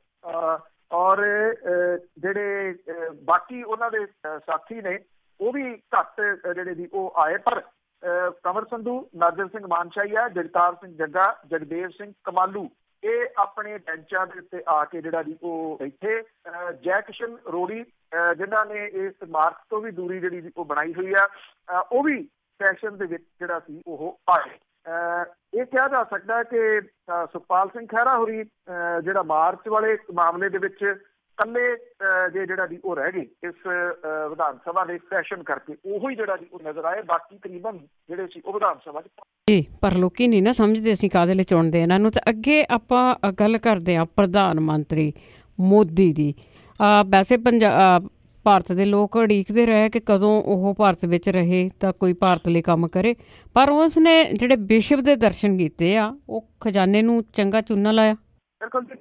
[SPEAKER 2] ਔਰ ਜਿਹੜੇ ਬਾਕੀ ਉਹਨਾਂ ਦੇ ਸਾਥੀ ਨੇ ਉਹ ਵੀ ਘੱਟ ਜਿਹੜੇ ਦੀ ਉਹ ਆਏ। ਪਰ ਕੰਵਰ ਸੰਧੂ, ਨਾਜਰ ਸਿੰਘ ਮਾਨਸ਼ਾਹੀਆ, ਜਗਤਾਰ ਸਿੰਘ ਜੱਗਾ, ਜਗਦੇਵ ਸਿੰਘ ਕਮਾਲੂ ਇਹ ਆਪਣੇ ਬੈਂਚਾਂ ਦੇ ਉੱਤੇ ਆ ਕੇ ਜਿਹੜਾ ਦੀ ਉਹ ਬੈਠੇ। ਜੈ ਕਿਸ਼ਨ ਰੋੜੀ ਜਿਨ੍ਹਾਂ ਨੇ ਇਸ ਮਾਰਚ ਤੋਂ ਵੀ ਦੂਰੀ ਜਿਹੜੀ ਉਹ ਬਣਾਈ ਹੋਈ ਆ, ਉਹ ਵੀ ਸੈਸ਼ਨ ਦੇ ਵਿੱਚ ਜਿਹੜਾ ਸੀ ਉਹ ਆਏ। ਇਹ ਕਿਹਾ ਜਾ ਸਕਦਾ ਕਿ ਸੁਖਪਾਲ ਸਿੰਘ ਖਹਿਰਾ ਹੋਰੀ ਜਿਹੜਾ ਮਾਰਚ ਵਾਲੇ ਮਾਮਲੇ ਦੇ ਵਿੱਚ ਇਕੱਲੇ ਜਿਹੜਾ ਜੀ ਉਹ ਰਹਿ ਗਏ ਇਸ ਵਿਧਾਨ ਸਭਾ ਦੇ ਸੈਸ਼ਨ ਕਰਕੇ, ਉਹੀ ਜਿਹੜਾ ਜੀ ਉਹ ਨਜ਼ਰ ਆਏ। ਬਾਕੀ ਤਕਰੀਬਨ ਜਿਹੜੇ ਸੀ ਉਹ ਵਿਧਾਨ ਸਭਾ
[SPEAKER 1] ਜੀ, ਪਰ ਲੋਕੀ ਨਹੀਂ ਨਾ ਸਮਝਦੇ ਅਸੀਂ ਕਾਹਦੇ ਲਈ ਚੁਣਦੇ ਇਹਨਾਂ ਨੂੰ। ਤੇ ਅੱਗੇ ਆਪਾਂ ਗੱਲ ਕਰਦੇ ਹਾਂ ਪ੍ਰਧਾਨ ਮੰਤਰੀ ਮੋਦੀ ਦੀ। ਵੈਸੇ ਭਾਰਤ ਦੇ ਲੋਕ ਉਡੀਕਦੇ ਰਹੇ ਕਿ ਕਦੋਂ ਉਹ ਭਾਰਤ ਵਿੱਚ ਰਹੇ ਤਾਂ ਕੋਈ ਭਾਰਤ ਲਈ ਕੰਮ ਕਰੇ, ਪਰ ਉਸ ਨੇ ਜਿਹੜੇ ਵਿਸ਼ਵ ਦੇ ਦਰਸ਼ਨ ਕੀਤੇ ਆ, ਉਹ ਖਜ਼ਾਨੇ ਨੂੰ ਚੰਗਾ ਚੂਨਾ ਲਾਇਆ।
[SPEAKER 2] ਬਿਲਕੁਲ ਜੀ,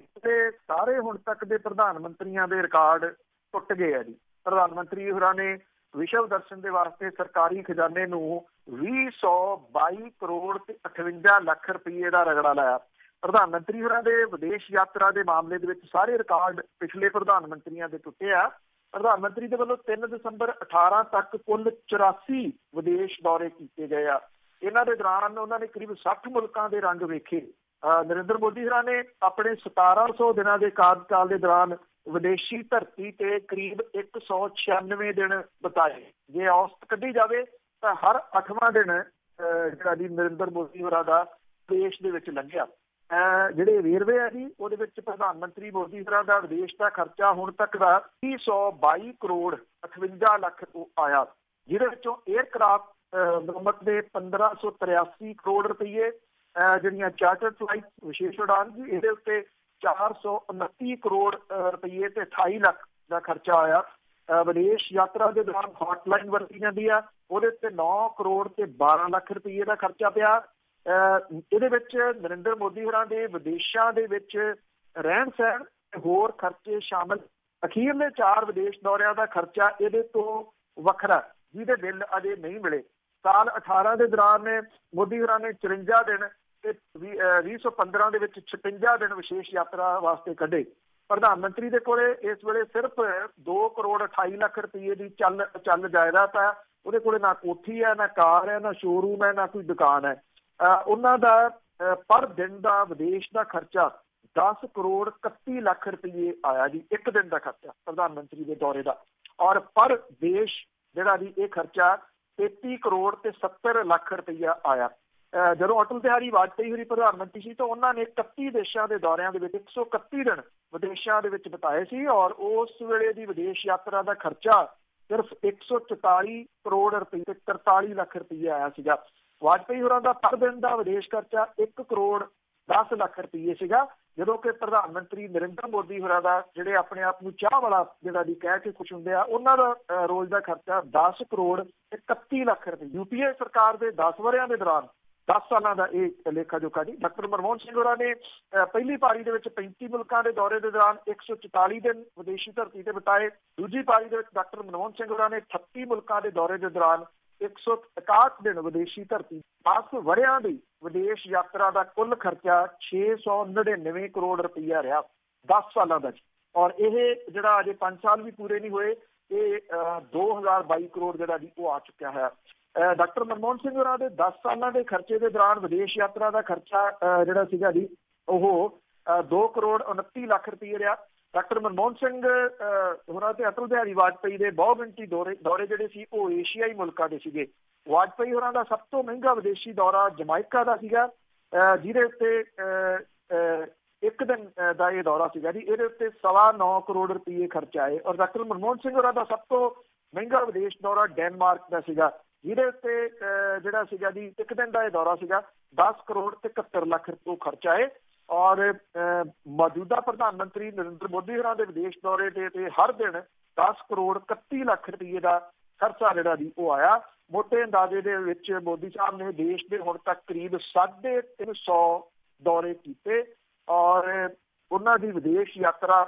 [SPEAKER 2] ਸਾਰੇ ਹੁਣ ਤੱਕ ਦੇ ਪ੍ਰਧਾਨ ਮੰਤਰੀਆਂ ਦੇ ਰਿਕਾਰਡ ਟੁੱਟ ਗਏ ਆ ਜੀ। ਪ੍ਰਧਾਨ ਮੰਤਰੀ ਹੋਰਾਂ ਨੇ ਵਿਸ਼ਵ ਦਰਸ਼ਨ ਦੇ ਵਾਸਤੇ ਸਰਕਾਰੀ ਖਜ਼ਾਨੇ ਨੂੰ 222 ਕਰੋੜ ਤੇ 58 ਲੱਖ ਰੁਪਏ ਦਾ ਰਗੜਾ ਲਾਇਆ। ਪ੍ਰਧਾਨ ਮੰਤਰੀ ਹੋਰਾਂ ਦੇ ਵਿਦੇਸ਼ ਯਾਤਰਾ ਦੇ ਮਾਮਲੇ ਦੇ ਵਿੱਚ ਸਾਰੇ ਰਿਕਾਰਡ ਪਿਛਲੇ ਪ੍ਰਧਾਨ ਮੰਤਰੀਆਂ ਦੇ ਟੁੱਟੇ ਆ। ਪ੍ਰਧਾਨ ਮੰਤਰੀ ਦੇ ਵੱਲੋਂ 3 ਦਸੰਬਰ 18 ਤੱਕ ਕੁੱਲ 84 ਵਿਦੇਸ਼ ਦੌਰੇ ਕੀਤੇ ਗਏ ਆ। ਇਹਨਾਂ ਦੇ ਦੌਰਾਨ ਉਹਨਾਂ ਨੇ ਕਰੀਬ 60 ਮੁਲਕਾਂ ਦੇ ਰੰਗ ਵੇਖੇ। ਨਰਿੰਦਰ ਮੋਦੀ ਹੋਰਾਂ ਨੇ ਆਪਣੇ 1700 ਦਿਨਾਂ ਦੇ ਕਾਰਜਕਾਲ ਦੇ ਦੌਰਾਨ ਵਿਦੇਸ਼ੀ ਧਰਤੀ ਤੇ ਕਰੀਬ 196 ਦਿਨ ਬਿਤਾਏ। ਜੇ ਔਸਤ ਕੱਢੀ ਜਾਵੇ ਤਾਂ ਹਰ 8ਵਾਂ ਦਿਨ ਜਿਹੜਾ ਜੀ ਨਰਿੰਦਰ ਮੋਦੀ ਹੋਰਾਂ ਦਾ ਦੇਸ਼ ਦੇ ਵਿੱਚ ਲੰਘਿਆ। ਜਿਹੜੇ ਵੇਰਵੇ ਆ ਜੀ ਉਹਦੇ ਵਿੱਚ ਪ੍ਰਧਾਨ ਮੰਤਰੀ ਮੋਦੀ ਹੋਰਾਂ ਦਾ ਵਿਦੇਸ਼ ਦਾ ਖਰਚਾ ਹੁਣ ਤੱਕ ਦਾ 322 ਕਰੋੜ 58 ਲੱਖ ਆਇਆ, ਜਿਹਦੇ ਵਿੱਚੋਂ 에ਅਰਕ੍ਰਾਫਟ ਮੁਰੰਮਤ ਦੇ 1583 ਕਰੋੜ ਰੁਪਈਏ, ਜਿਹੜੀਆਂ ਚਾਰਟਰ ਫਲਾਈਟ ਵਿਸ਼ੇਸ਼ ਉਡਾਨ ਜੀ ਇਹਦੇ ਉੱਤੇ 429 ਕਰੋੜ ਰੁਪਈਏ ਤੇ 28 ਲੱਖ ਦਾ ਖਰਚਾ ਆਇਆ। ਵਿਦੇਸ਼ ਯਾਤਰਾ ਦੇ ਦੌਰਾਨ ਹੌਟਲਾਈਨ ਵਰਤੀ ਜਾਂਦੀ ਆ, ਉਹਦੇ ਉੱਤੇ 9 ਕਰੋੜ ਤੇ 12 ਲੱਖ ਰੁਪਈਏ ਦਾ ਖਰਚਾ ਪਿਆ। ਇਹਦੇ ਵਿੱਚ ਨਰਿੰਦਰ ਮੋਦੀ ਹੋਰਾਂ ਦੇ ਵਿਦੇਸ਼ਾਂ ਦੇ ਵਿੱਚ ਰਹਿਣ ਸਹਿਣ ਹੋਰ ਖਰਚੇ ਸ਼ਾਮਲ। ਅਖੀਰਲੇ 4 ਵਿਦੇਸ਼ ਦੌਰਿਆਂ ਦਾ ਖਰਚਾ ਇਹਦੇ ਤੋਂ ਵੱਖਰਾ, ਜਿਹਦੇ ਬਿੱਲ ਅਜੇ ਨਹੀਂ ਮਿਲੇ। ਸਾਲ 18 ਦੇ ਦੌਰਾਨ ਮੋਦੀ ਹੋਰਾਂ ਨੇ 54 ਦਿਨ ਤੇ 2015 ਦੇ ਵਿੱਚ 56 ਦਿਨ ਵਿਸ਼ੇਸ਼ ਯਾਤਰਾ ਵਾਸਤੇ ਕੱਢੇ। ਪ੍ਰਧਾਨ ਮੰਤਰੀ ਦੇ ਕੋਲੇ ਇਸ ਵੇਲੇ ਸਿਰਫ 2 ਕਰੋੜ 28 ਲੱਖ ਰੁਪਏ ਦੀ ਚੱਲ ਜਾਇਦਾਦ ਹੈ। ਉਹਦੇ ਕੋਲੇ ਨਾ ਕੋਠੀ ਹੈ, ਨਾ ਕਾਰ ਹੈ, ਨਾ ਸ਼ੋਰੂਮ ਹੈ, ਨਾ ਕੋਈ ਦੁਕਾਨ ਹੈ। ਉਹਨਾਂ ਦਾ ਪਰ ਦਿਨ ਦਾ ਵਿਦੇਸ਼ ਦਾ ਖਰਚਾ 10 ਕਰੋੜ 31 ਲੱਖ ਰੁਪਏ ਆਇਆ ਜੀ, ਇੱਕ ਦਿਨ ਦਾ ਖਰਚਾ ਪ੍ਰਧਾਨ ਮੰਤਰੀ ਦੇ ਦੌਰੇ ਦਾ। ਔਰ ਪਰ ਦੇਸ਼ ਜਿਹੜਾ ਜੀ ਇਹ ਖਰਚਾ 33 ਕਰੋੜ ਤੇ 70 ਲੱਖ ਰੁਪਈਆ ਆਇਆ। ਜਦੋਂ ਅਟਲ ਬਿਹਾਰੀ ਵਾਜਪੇਈ ਹੋਰੀ ਪ੍ਰਧਾਨ ਮੰਤਰੀ ਸੀ ਤਾਂ ਉਹਨਾਂ ਨੇ 31 ਦੇਸ਼ਾਂ ਦੇ ਦੌਰਿਆਂ ਦੇ ਵਿੱਚ 131 ਦਿਨ ਵਿਦੇਸ਼ਾਂ ਦੇ ਵਿੱਚ ਬਿਤਾਏ ਸੀ। ਔਰ ਉਸ ਵੇਲੇ ਦੀ ਵਿਦੇਸ਼ ਯਾਤਰਾ ਦਾ ਖਰਚਾ ਸਿਰਫ 144 ਕਰੋੜ ਰੁਪਏ ਤੇ 43 ਲੱਖ ਰੁਪਏ ਆਇਆ ਸੀਗਾ। ਵਾਜਪੇਈ ਹੋਰਾਂ ਦਾ ਪਰ ਦਿਨ ਦਾ ਵਿਦੇਸ਼ ਖਰਚਾ 1 ਕਰੋੜ 10 ਲੱਖ ਰੁਪਏ ਸੀਗਾ, ਜਦੋਂ ਕਿ ਪ੍ਰਧਾਨ ਮੰਤਰੀ ਨਰਿੰਦਰ ਮੋਦੀ ਹੋਰਾਂ ਦਾ ਜਿਹੜੇ ਆਪਣੇ ਆਪ ਨੂੰ ਚਾਹ ਵਾਲਾ ਜਿਹੜਾ ਦੀ ਕਹਿ ਕੇ ਖੁਸ਼ ਹੁੰਦੇ ਆ, ਉਹਨਾਂ ਦਾ ਰੋਜ਼ ਦਾ ਖਰਚਾ 10 ਕਰੋੜ 31 ਲੱਖ ਰੁਪਏ। ਯੂਪੀਏ ਸਰਕਾਰ ਦੇ 10 ਵਰ੍ਹਿਆਂ ਦੇ ਦੌਰਾਨ 10 ਸਾਲਾਂ ਦਾ ਇਹ ਲੇਖਾ ਜੋਖਾ ਜੀ। ਡਾਕਟਰ ਮਨਮੋਹਨ ਸਿੰਘ ਹੋਰਾਂ ਨੇ ਪਹਿਲੀ ਪਾਰੀ ਦੇ ਵਿੱਚ 35 ਮੁਲਕਾਂ ਦੇ ਦੌਰੇ ਦੇ ਦੌਰਾਨ 144 ਦਿਨ ਵਿਦੇਸ਼ੀ ਧਰਤੀ ਤੇ ਬਿਤਾਏ। ਦੂਜੀ ਪਾਰੀ ਦੇ ਵਿੱਚ ਡਾਕਟਰ ਮਨਮੋਹਨ ਸਿੰਘ ਹੋਰਾਂ ਨੇ 38 ਮੁਲਕਾਂ ਦੇ ਦੌਰੇ ਦੇ ਦੌਰਾਨ 161 ਦਿਨ ਵਿਦੇਸ਼ੀ ਧਰਤੀ। 10 ਵਰ੍ਹਿਆਂ ਦੀ ਵਿਦੇਸ਼ ਯਾਤਰਾ ਦਾ ਕੁੱਲ ਖਰਚਾ 699 ਕਰੋੜ ਰੁਪਈਆ ਰਿਹਾ 10 ਸਾਲਾਂ ਦਾ। ਔਰ ਇਹ ਜਿਹੜਾ ਅਜੇ 5 ਸਾਲ ਵੀ ਪੂਰੇ ਨਹੀਂ ਹੋਏ, ਇਹ 2022 ਕਰੋੜ ਜਿਹੜਾ ਜੀ ਉਹ ਆ ਚੁੱਕਿਆ ਹੈ। ਡਾਕਟਰ ਮਨਮੋਹਨ ਸਿੰਘ ਹੋਰਾਂ ਦੇ 10 ਸਾਲਾਂ ਦੇ ਖਰਚੇ ਦੇ ਦੌਰਾਨ ਵਿਦੇਸ਼ ਯਾਤਰਾ ਦਾ ਖਰਚਾ ਜਿਹੜਾ ਸੀਗਾ ਜੀ ਉਹ 2 ਕਰੋੜ 29 ਲੱਖ ਰੁਪਏ ਰਿਹਾ। ਡਾਕਟਰ ਮਨਮੋਹਨ ਸਿੰਘ ਹੋਰਾਂ ਤੇ ਅਟਲ ਬਿਹਾਰੀ ਵਾਜਪੇਈ ਦੇ ਬਹੁਗਿਣਤੀ ਦੌਰੇ ਜਿਹੜੇ ਸੀ ਉਹ ਏਸ਼ੀਆਈ ਮੁਲਕਾਂ ਦੇ ਸੀਗੇ। ਵਾਜਪੇਈ ਹੋਰਾਂ ਦਾ ਸਭ ਤੋਂ ਮਹਿੰਗਾ ਵਿਦੇਸ਼ੀ ਦੌਰਾ ਜਮਾਇਕਾ ਦਾ ਸੀਗਾ, ਜਿਹਦੇ ਉੱਤੇ ਇੱਕ ਦਿਨ ਦਾ ਇਹ ਦੌਰਾ ਸੀਗਾ ਜੀ। ਇਹਦੇ ਉੱਤੇ 9.25 ਕਰੋੜ ਰੁਪਏ ਖਰਚ ਆਏ। ਔਰ ਡਾਕਟਰ ਮਨਮੋਹਨ ਸਿੰਘ ਹੋਰਾਂ ਦਾ ਸਭ ਤੋਂ ਮਹਿੰਗਾ ਵਿਦੇਸ਼ ਦੌਰਾ ਡੈਨਮਾਰਕ ਦਾ ਸੀਗਾ, ਜਿਹਦੇ ਉੱਤੇ ਜਿਹੜਾ ਸੀਗਾ ਜੀ ਇੱਕ ਦਿਨ ਦਾ ਇਹ ਦੌਰਾ ਸੀਗਾ 10 ਕਰੋੜ ਤੇ 71 ਲੱਖ ਰੁਪਏ ਖਰਚ ਆਏ। ਔਰ ਮੌਜੂਦਾ ਪ੍ਰਧਾਨ ਮੰਤਰੀ ਨਰਿੰਦਰ ਮੋਦੀ ਹੋਰਾਂ ਦੇ ਵਿਦੇਸ਼ ਦੌਰੇ ਦੇ ਤੇ ਹਰ ਦਿਨ 10 ਕਰੋੜ 31 ਲੱਖ ਰੁਪਏ ਦਾ ਖਰਚਾ ਜਿਹੜਾ ਜੀ ਉਹ ਆਇਆ। ਮੋਟੇ ਅੰਦਾਜ਼ੇ ਦੇ ਵਿੱਚ ਮੋਦੀ ਸਾਹਿਬ ਨੇ ਦੇਸ਼ ਦੇ ਹੁਣ ਤੱਕ ਕਰੀਬ 350 ਦੌਰੇ ਕੀਤੇ ਔਰ ਉਹਨਾਂ ਦੀ ਵਿਦੇਸ਼ ਯਾਤਰਾ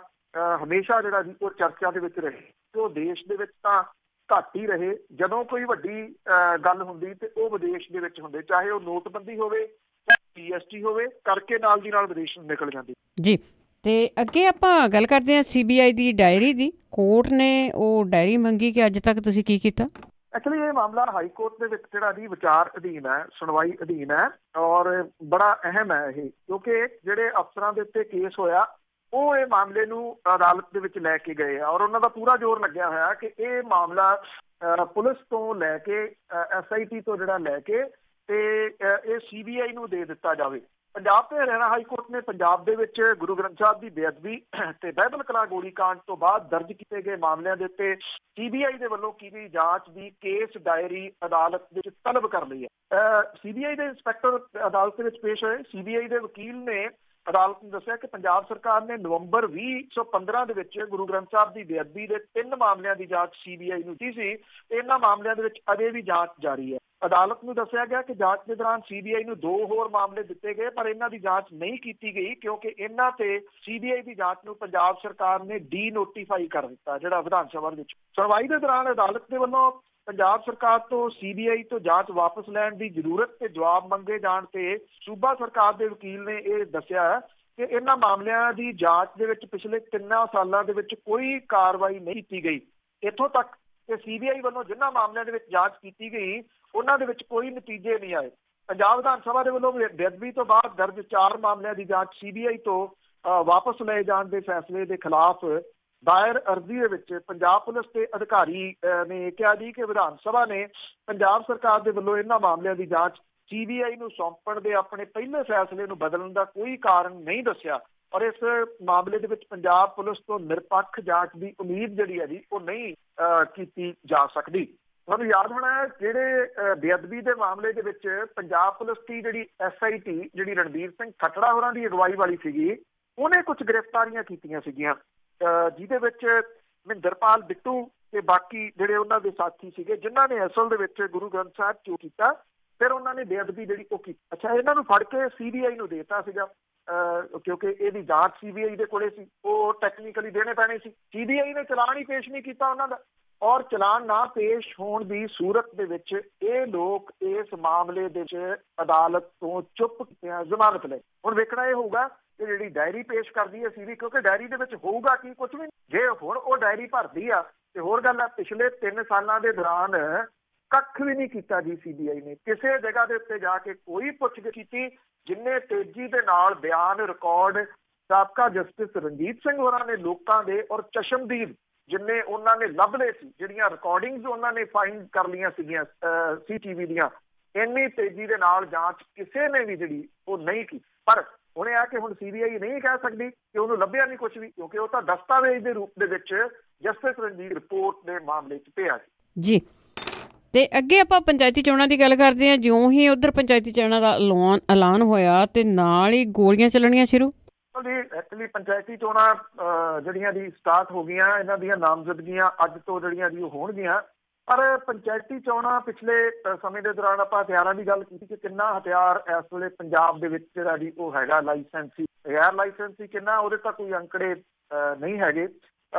[SPEAKER 2] ਹਮੇਸ਼ਾ ਜਿਹੜਾ ਜੀ ਉਹ ਚਰਚਾ ਦੇ ਵਿੱਚ ਰਹੇ ਤੇ ਉਹ ਦੇਸ਼ ਦੇ ਵਿੱਚ ਤਾਂ ਘੱਟ ਹੀ ਰਹੇ। ਜਦੋਂ ਕੋਈ ਵੱਡੀ ਗੱਲ ਹੁੰਦੀ ਤੇ ਉਹ ਵਿਦੇਸ਼ ਦੇ ਵਿੱਚ ਹੁੰਦੇ, ਚਾਹੇ ਉਹ ਨੋਟਬੰਦੀ ਹੋਵੇ ਚਾਹੇ GST ਹੋਵੇ, ਕਰਕੇ ਨਾਲ ਦੀ ਨਾਲ ਵਿਦੇਸ਼ ਨੂੰ ਨਿਕਲ ਜਾਂਦੀ
[SPEAKER 1] ਜੀ। ਤੇ ਅੱਗੇ ਆਪਾਂ ਗੱਲ ਕਰਦੇ ਹਾਂ CBI ਦੀ ਡਾਇਰੀ ਦੀ। ਕੋਰਟ ਨੇ ਉਹ ਡਾਇਰੀ ਮੰਗੀ ਕਿ ਅੱਜ ਤੱਕ ਤੁਸੀਂ ਕੀ ਕੀਤਾ?
[SPEAKER 2] ਐਕਚੁਅਲੀ ਇਹ ਮਾਮਲਾ ਹਾਈ ਕੋਰਟ ਦੇ ਵਿੱਚ ਜਿਹੜਾ ਜੀ ਵਿਚਾਰ ਅਧੀਨ ਹੈ, ਸੁਣਵਾਈ ਅਧੀਨ ਹੈ ਔਰ ਬੜਾ ਅਹਿਮ ਹੈ ਇਹ, ਕਿਉਂਕਿ ਜਿਹੜੇ ਅਫਸਰਾਂ ਦੇ ਉੱਤੇ ਕੇਸ ਹੋਇਆ ਉਹ ਇਹ ਮਾਮਲੇ ਨੂੰ ਅਦਾਲਤ ਦੇ ਵਿੱਚ ਲੈ ਕੇ ਗਏ ਆ ਔਰ ਉਹਨਾਂ ਦਾ ਪੂਰਾ ਜ਼ੋਰ ਲੱਗਿਆ ਹੋਇਆ ਕਿ ਇਹ ਮਾਮਲਾ ਪੁਲਿਸ ਤੋਂ ਲੈ ਕੇ SIT ਤੋਂ ਜਿਹੜਾ ਲੈ ਕੇ ਤੇ ਇਹ CBI ਨੂੰ ਦੇ ਦਿੱਤਾ ਜਾਵੇ। ਪੰਜਾਬ ਤੇ ਹਰਿਆਣਾ ਹਾਈ ਕੋਰਟ ਨੇ ਪੰਜਾਬ ਦੇ ਵਿੱਚ ਗੁਰੂ ਗ੍ਰੰਥ ਸਾਹਿਬ ਦੀ ਬੇਅਦਬੀ ਤੇ ਬਹਿਬਲ ਕਲਾਂ ਗੋਲੀकांड ਤੋਂ ਬਾਅਦ ਦਰਜ ਕੀਤੇ ਗਏ ਮਾਮਲਿਆਂ ਦੇ ਉੱਤੇ CBI ਦੇ ਵੱਲੋਂ ਕੀਤੀ ਜਾਂਚ ਦੀ ਕੇਸ ਡਾਇਰੀ ਅਦਾਲਤ ਵਿੱਚ ਤਲਬ ਕਰ ਲਈ ਹੈ। CBI ਦੇ ਇੰਸਪੈਕਟਰ ਅਦਾਲਤ ਦੇ ਵਿੱਚ ਪੇਸ਼ ਹੋਏ। CBI ਦੇ ਵਕੀਲ ਨੇ ਅਦਾਲਤ ਨੂੰ ਦੱਸਿਆ ਕਿ ਪੰਜਾਬ ਸਰਕਾਰ ਨੇ ਨਵੰਬਰ 2015 ਦੇ ਵਿੱਚ ਗੁਰੂ ਗ੍ਰੰਥ ਸਾਹਿਬ ਦੀ ਬੇਅਦਬੀ ਦੇ 3 ਮਾਮਲਿਆਂ ਦੀ ਜਾਂਚ CBI ਨੂੰ ਦਿੱਤੀ ਸੀ ਤੇ ਇਹਨਾਂ ਮਾਮਲਿਆਂ ਦੇ ਵਿੱਚ ਅਜੇ ਵੀ ਜਾਂਚ ਜਾਰੀ ਹੈ। ਅਦਾਲਤ ਨੂੰ ਦੱਸਿਆ ਗਿਆ ਕਿ ਜਾਂਚ ਦੇ ਦੌਰਾਨ CBI ਨੂੰ 2 ਹੋਰ ਮਾਮਲੇ ਦਿੱਤੇ ਗਏ ਪਰ ਇਹਨਾਂ ਦੀ ਜਾਂਚ ਨਹੀਂ ਕੀਤੀ ਗਈ ਕਿਉਂਕਿ ਇਹਨਾਂ ਤੇ CBI ਦੀ ਜਾਂਚ ਨੂੰ ਪੰਜਾਬ ਸਰਕਾਰ ਨੇ ਡੀ-ਨੋਟੀਫਾਈ ਕਰ ਦਿੱਤਾ ਜਿਹੜਾ ਵਿਧਾਨ ਸਭਾ ਵਿੱਚ। ਸੁਣਵਾਈ ਦੇ ਦੌਰਾਨ ਅਦਾਲਤ ਦੇ ਵੱਲੋਂ ਪੰਜਾਬ ਸਰਕਾਰ ਤੋਂ CBI ਤੋਂ ਜਾਂਚ ਵਾਪਸ ਲੈਣ ਦੀ ਜ਼ਰੂਰਤ ਤੇ ਜਵਾਬ ਮੰਗੇ ਜਾਣ ਤੇ ਸੂਬਾ ਸਰਕਾਰ ਦੇ ਵਕੀਲ ਨੇ ਇਹ ਦੱਸਿਆ ਕਿ ਇਹਨਾਂ ਮਾਮਲਿਆਂ ਦੀ ਜਾਂਚ ਦੇ ਵਿੱਚ ਪਿਛਲੇ 3 ਸਾਲਾਂ ਦੇ ਵਿੱਚ ਕੋਈ ਕਾਰਵਾਈ ਨਹੀਂ ਕੀਤੀ ਗਈ। ਇੱਥੋਂ ਤੱਕ ਕਿ CBI ਵੱਲੋਂ ਜਿਨ੍ਹਾਂ ਮਾਮਲਿਆਂ ਦੇ ਵਿੱਚ ਜਾਂਚ ਕੀਤੀ ਗਈ ਉਹਨਾਂ ਦੇ ਵਿੱਚ ਕੋਈ ਨਤੀਜੇ ਨਹੀਂ ਆਏ। ਪੰਜਾਬ ਵਿਧਾਨ ਸਭਾ ਦੇ ਵੱਲੋਂ ਬੇਅਦਬੀ ਤੋਂ ਬਾਅਦ ਦਰਜ 4 ਮਾਮਲਿਆਂ ਦੀ ਜਾਂਚ CBI ਤੋਂ ਵਾਪਸ ਲਏ ਜਾਣ ਦੇ ਫੈਸਲੇ ਦੇ ਖਿਲਾਫ ਦਾਇਰ ਅਰਜ਼ੀ ਦੇ ਵਿੱਚ ਪੰਜਾਬ ਪੁਲਿਸ ਦੇ ਅਧਿਕਾਰੀ ਨੇ ਕਿਹਾ ਜੀ ਕਿ ਵਿਧਾਨ ਸਭਾ ਨੇ ਪੰਜਾਬ ਸਰਕਾਰ ਦੇ ਵੱਲੋਂ ਇਹਨਾਂ ਮਾਮਲਿਆਂ ਦੀ ਜਾਂਚ CBI ਨੂੰ ਸੌਂਪਣ ਦੇ ਆਪਣੇ ਪਹਿਲੇ ਫੈਸਲੇ ਨੂੰ ਬਦਲਣ ਦਾ ਕੋਈ ਕਾਰਨ ਨਹੀਂ ਦੱਸਿਆ ਔਰ ਇਸ ਮਾਮਲੇ ਦੇ ਵਿੱਚ ਪੰਜਾਬ ਪੁਲਿਸ ਤੋਂ ਨਿਰਪੱਖ ਜਾਂਚ ਦੀ ਉਮੀਦ ਜਿਹੜੀ ਹੈ ਜੀ ਉਹ ਨਹੀਂ ਕੀਤੀ ਜਾ ਸਕਦੀ। ਤੁਹਾਨੂੰ ਯਾਦ ਹੋਣਾ ਜਿਹੜੇ ਬੇਅਦਬੀ ਦੇ ਮਾਮਲੇ ਦੇ ਵਿੱਚ ਪੰਜਾਬ ਪੁਲਿਸ ਦੀ ਜਿਹੜੀ SIT ਜਿਹੜੀ ਰਣਬੀਰ ਸਿੰਘ ਖੱਟੜਾ ਹੋਰਾਂ ਦੀ ਅਗਵਾਈ ਵਾਲੀ ਸੀਗੀ ਉਹਨੇ ਕੁਝ ਗ੍ਰਿਫਤਾਰੀਆਂ ਕੀਤੀਆਂ ਸੀਗੀਆਂ ਜਿਹਦੇ ਵਿੱਚ ਮਹਿੰਦਰਪਾਲ ਬਿੱਟੂ ਤੇ ਬਾਕੀ ਜਿਹੜੇ ਉਹਨਾਂ ਦੇ ਸਾਥੀ ਸੀਗੇ ਜਿਨ੍ਹਾਂ ਨੇ ਅਸਲ ਦੇ ਵਿੱਚ ਗੁਰੂ ਗ੍ਰੰਥ ਸਾਹਿਬ ਚੋਰੀ ਕੀਤਾ ਫਿਰ ਉਹਨਾਂ ਨੇ ਬੇਅਦਬੀ ਜਿਹੜੀ ਉਹ ਕੀਤੀ। ਅੱਛਾ, ਇਹਨਾਂ ਨੂੰ ਫੜ ਕੇ CBI ਨੂੰ ਦੇਤਾ ਸੀਗਾ ਕਿਉਂਕਿ ਇਹਦੀ ਜਾਂਚ CBI ਦੇ ਕੋਲੇ ਸੀ, ਉਹ ਟੈਕਨੀਕਲੀ ਦੇਣੇ ਪੈਣੇ ਸੀ। CBI ਨੇ ਚਲਾਨ ਹੀ ਪੇਸ਼ ਨਹੀਂ ਕੀਤਾ ਉਹਨਾਂ ਦਾ ਔਰ ਚਲਾਨ ਨਾ ਪੇਸ਼ ਹੋਣ ਦੀ ਸੂਰਤ ਦੇ ਵਿੱਚ ਇਹ ਲੋਕ ਇਸ ਮਾਮਲੇ ਦੇ ਵਿੱਚ ਅਦਾਲਤ ਤੋਂ ਚੁੱਪ ਕੀਤਿਆਂ ਜ਼ਮਾਨਤ ਲਈ। ਹੁਣ ਵੇਖਣਾ ਇਹ ਹੋਊਗਾ ਕਿ ਜਿਹੜੀ ਡਾਇਰੀ ਪੇਸ਼ ਕਰਦੀ ਹੈ CBI, ਕਿਉਂਕਿ ਡਾਇਰੀ ਦੇ ਵਿੱਚ ਹੋਊਗਾ ਕੀ, ਕੁਝ ਵੀ ਜੇ ਹੁਣ ਉਹ ਡਾਇਰੀ ਭਰਦੀ ਆ ਤੇ ਹੋਰ ਗੱਲ ਹੈ ਪਿਛਲੇ 3 ਸਾਲਾਂ ਦੇ ਦੌਰਾਨ ਕੱਖ ਵੀ ਨਹੀਂ ਕੀਤਾ ਜੀ CBI ਨੇ ਕਿਸੇ ਜਗ੍ਹਾ ਦੇ ਉੱਤੇ ਜਾ ਕੇ ਕੋਈ ਪੁੱਛਗਿੱਛ ਕੀਤੀ। ਜਿੰਨੇ ਤੇਜ਼ੀ ਦੇ ਨਾਲ ਬਿਆਨ ਰਿਕਾਰਡ ਸਾਬਕਾ ਜਸਟਿਸ ਰਣਜੀਤ ਸਿੰਘ ਹੋਰਾਂ ਨੇ ਲੋਕਾਂ ਦੇ ਔਰ ਚਸ਼ਮਦੀਦ ਜਿੰਨੇ ਉਹਨਾਂ ਨੇ ਲੱਭ ਲਏ ਸੀ, ਜਿਹੜੀਆਂ ਰਿਕਾਰਡਿੰਗਸ ਉਹਨਾਂ ਨੇ ਫਾਈਂਡ ਕਰ ਲਈਆਂ ਸੀਗੀਆਂ CCTV ਦੀਆਂ, ਇੰਨੀ ਤੇਜ਼ੀ ਦੇ ਨਾਲ ਜਾਂਚ ਕਿਸੇ ਨੇ ਵੀ ਜਿਹੜੀ ਉਹ ਨਹੀਂ ਕੀਤੀ। ਪਰ ਹੁਣ ਇਹ ਆ ਕਿ ਹੁਣ CBI ਨਹੀਂ ਕਹਿ ਸਕਦੀ ਕਿ ਉਹਨੂੰ ਲੱਭਿਆ ਨਹੀਂ ਕੁਝ ਵੀ ਕਿਉਂਕਿ ਉਹ ਤਾਂ ਦਸਤਾਵੇਜ਼ ਦੇ ਰੂਪ ਦੇ ਵਿੱਚ ਜਸਟਿਸ ਰਣਜੀਤ ਰਿਪੋਰਟ ਦੇ ਮਾਮਲੇ 'ਚ ਪਿਆ
[SPEAKER 1] ਜੀ। ਤੇ ਅੱਗੇ ਆਪਾਂ ਪੰਚਾਇਤੀ ਚੋਣਾਂ ਦੀ ਗੱਲ ਕਰਦੇ ਹਾਂ। ਜਿਉਂ ਹੀ ਉਧਰ ਪੰਚਾਇਤੀ ਚੋਣਾਂ ਦਾ ਐਲਾਨ ਹੋਇਆ ਤੇ ਨਾਲ ਹੀ ਗੋਲੀਆਂ ਚੱਲਣੀਆਂ ਸ਼ੁਰੂ।
[SPEAKER 2] ਐਕਚੁਅਲੀ ਪੰਚਾਇਤੀ ਚੋਣਾਂ ਜਿਹੜੀਆਂ ਦੀ ਸਟਾਰਟ ਹੋ ਗਈਆਂ, ਇਹਨਾਂ ਦੀਆਂ ਨਾਮਜ਼ਦਗੀਆਂ ਅੱਜ ਤੋਂ ਜਿਹੜੀਆਂ ਦੀ ਉਹ ਹੋਣਗੀਆਂ। ਪਰ ਪੰਚਾਇਤੀ ਚੋਣਾਂ ਪਿਛਲੇ ਸਮੇਂ ਦੇ ਦੌਰਾਨ ਆਪਾਂ ਹਥਿਆਰਾਂ ਦੀ ਗੱਲ ਕੀਤੀ ਕਿ ਕਿੰਨਾ ਹਥਿਆਰ ਇਸ ਵੇਲੇ ਪੰਜਾਬ ਦੇ ਵਿੱਚ ਜਿਹੜਾ ਜੀ ਉਹ ਹੈਗਾ ਲਾਇਸੈਂਸੀ, ਗੈਰ ਲਾਇਸੈਂਸੀ ਕਿੰਨਾ, ਉਹਦੇ ਤਾਂ ਕੋਈ ਅੰਕੜੇ ਨਹੀਂ ਹੈਗੇ।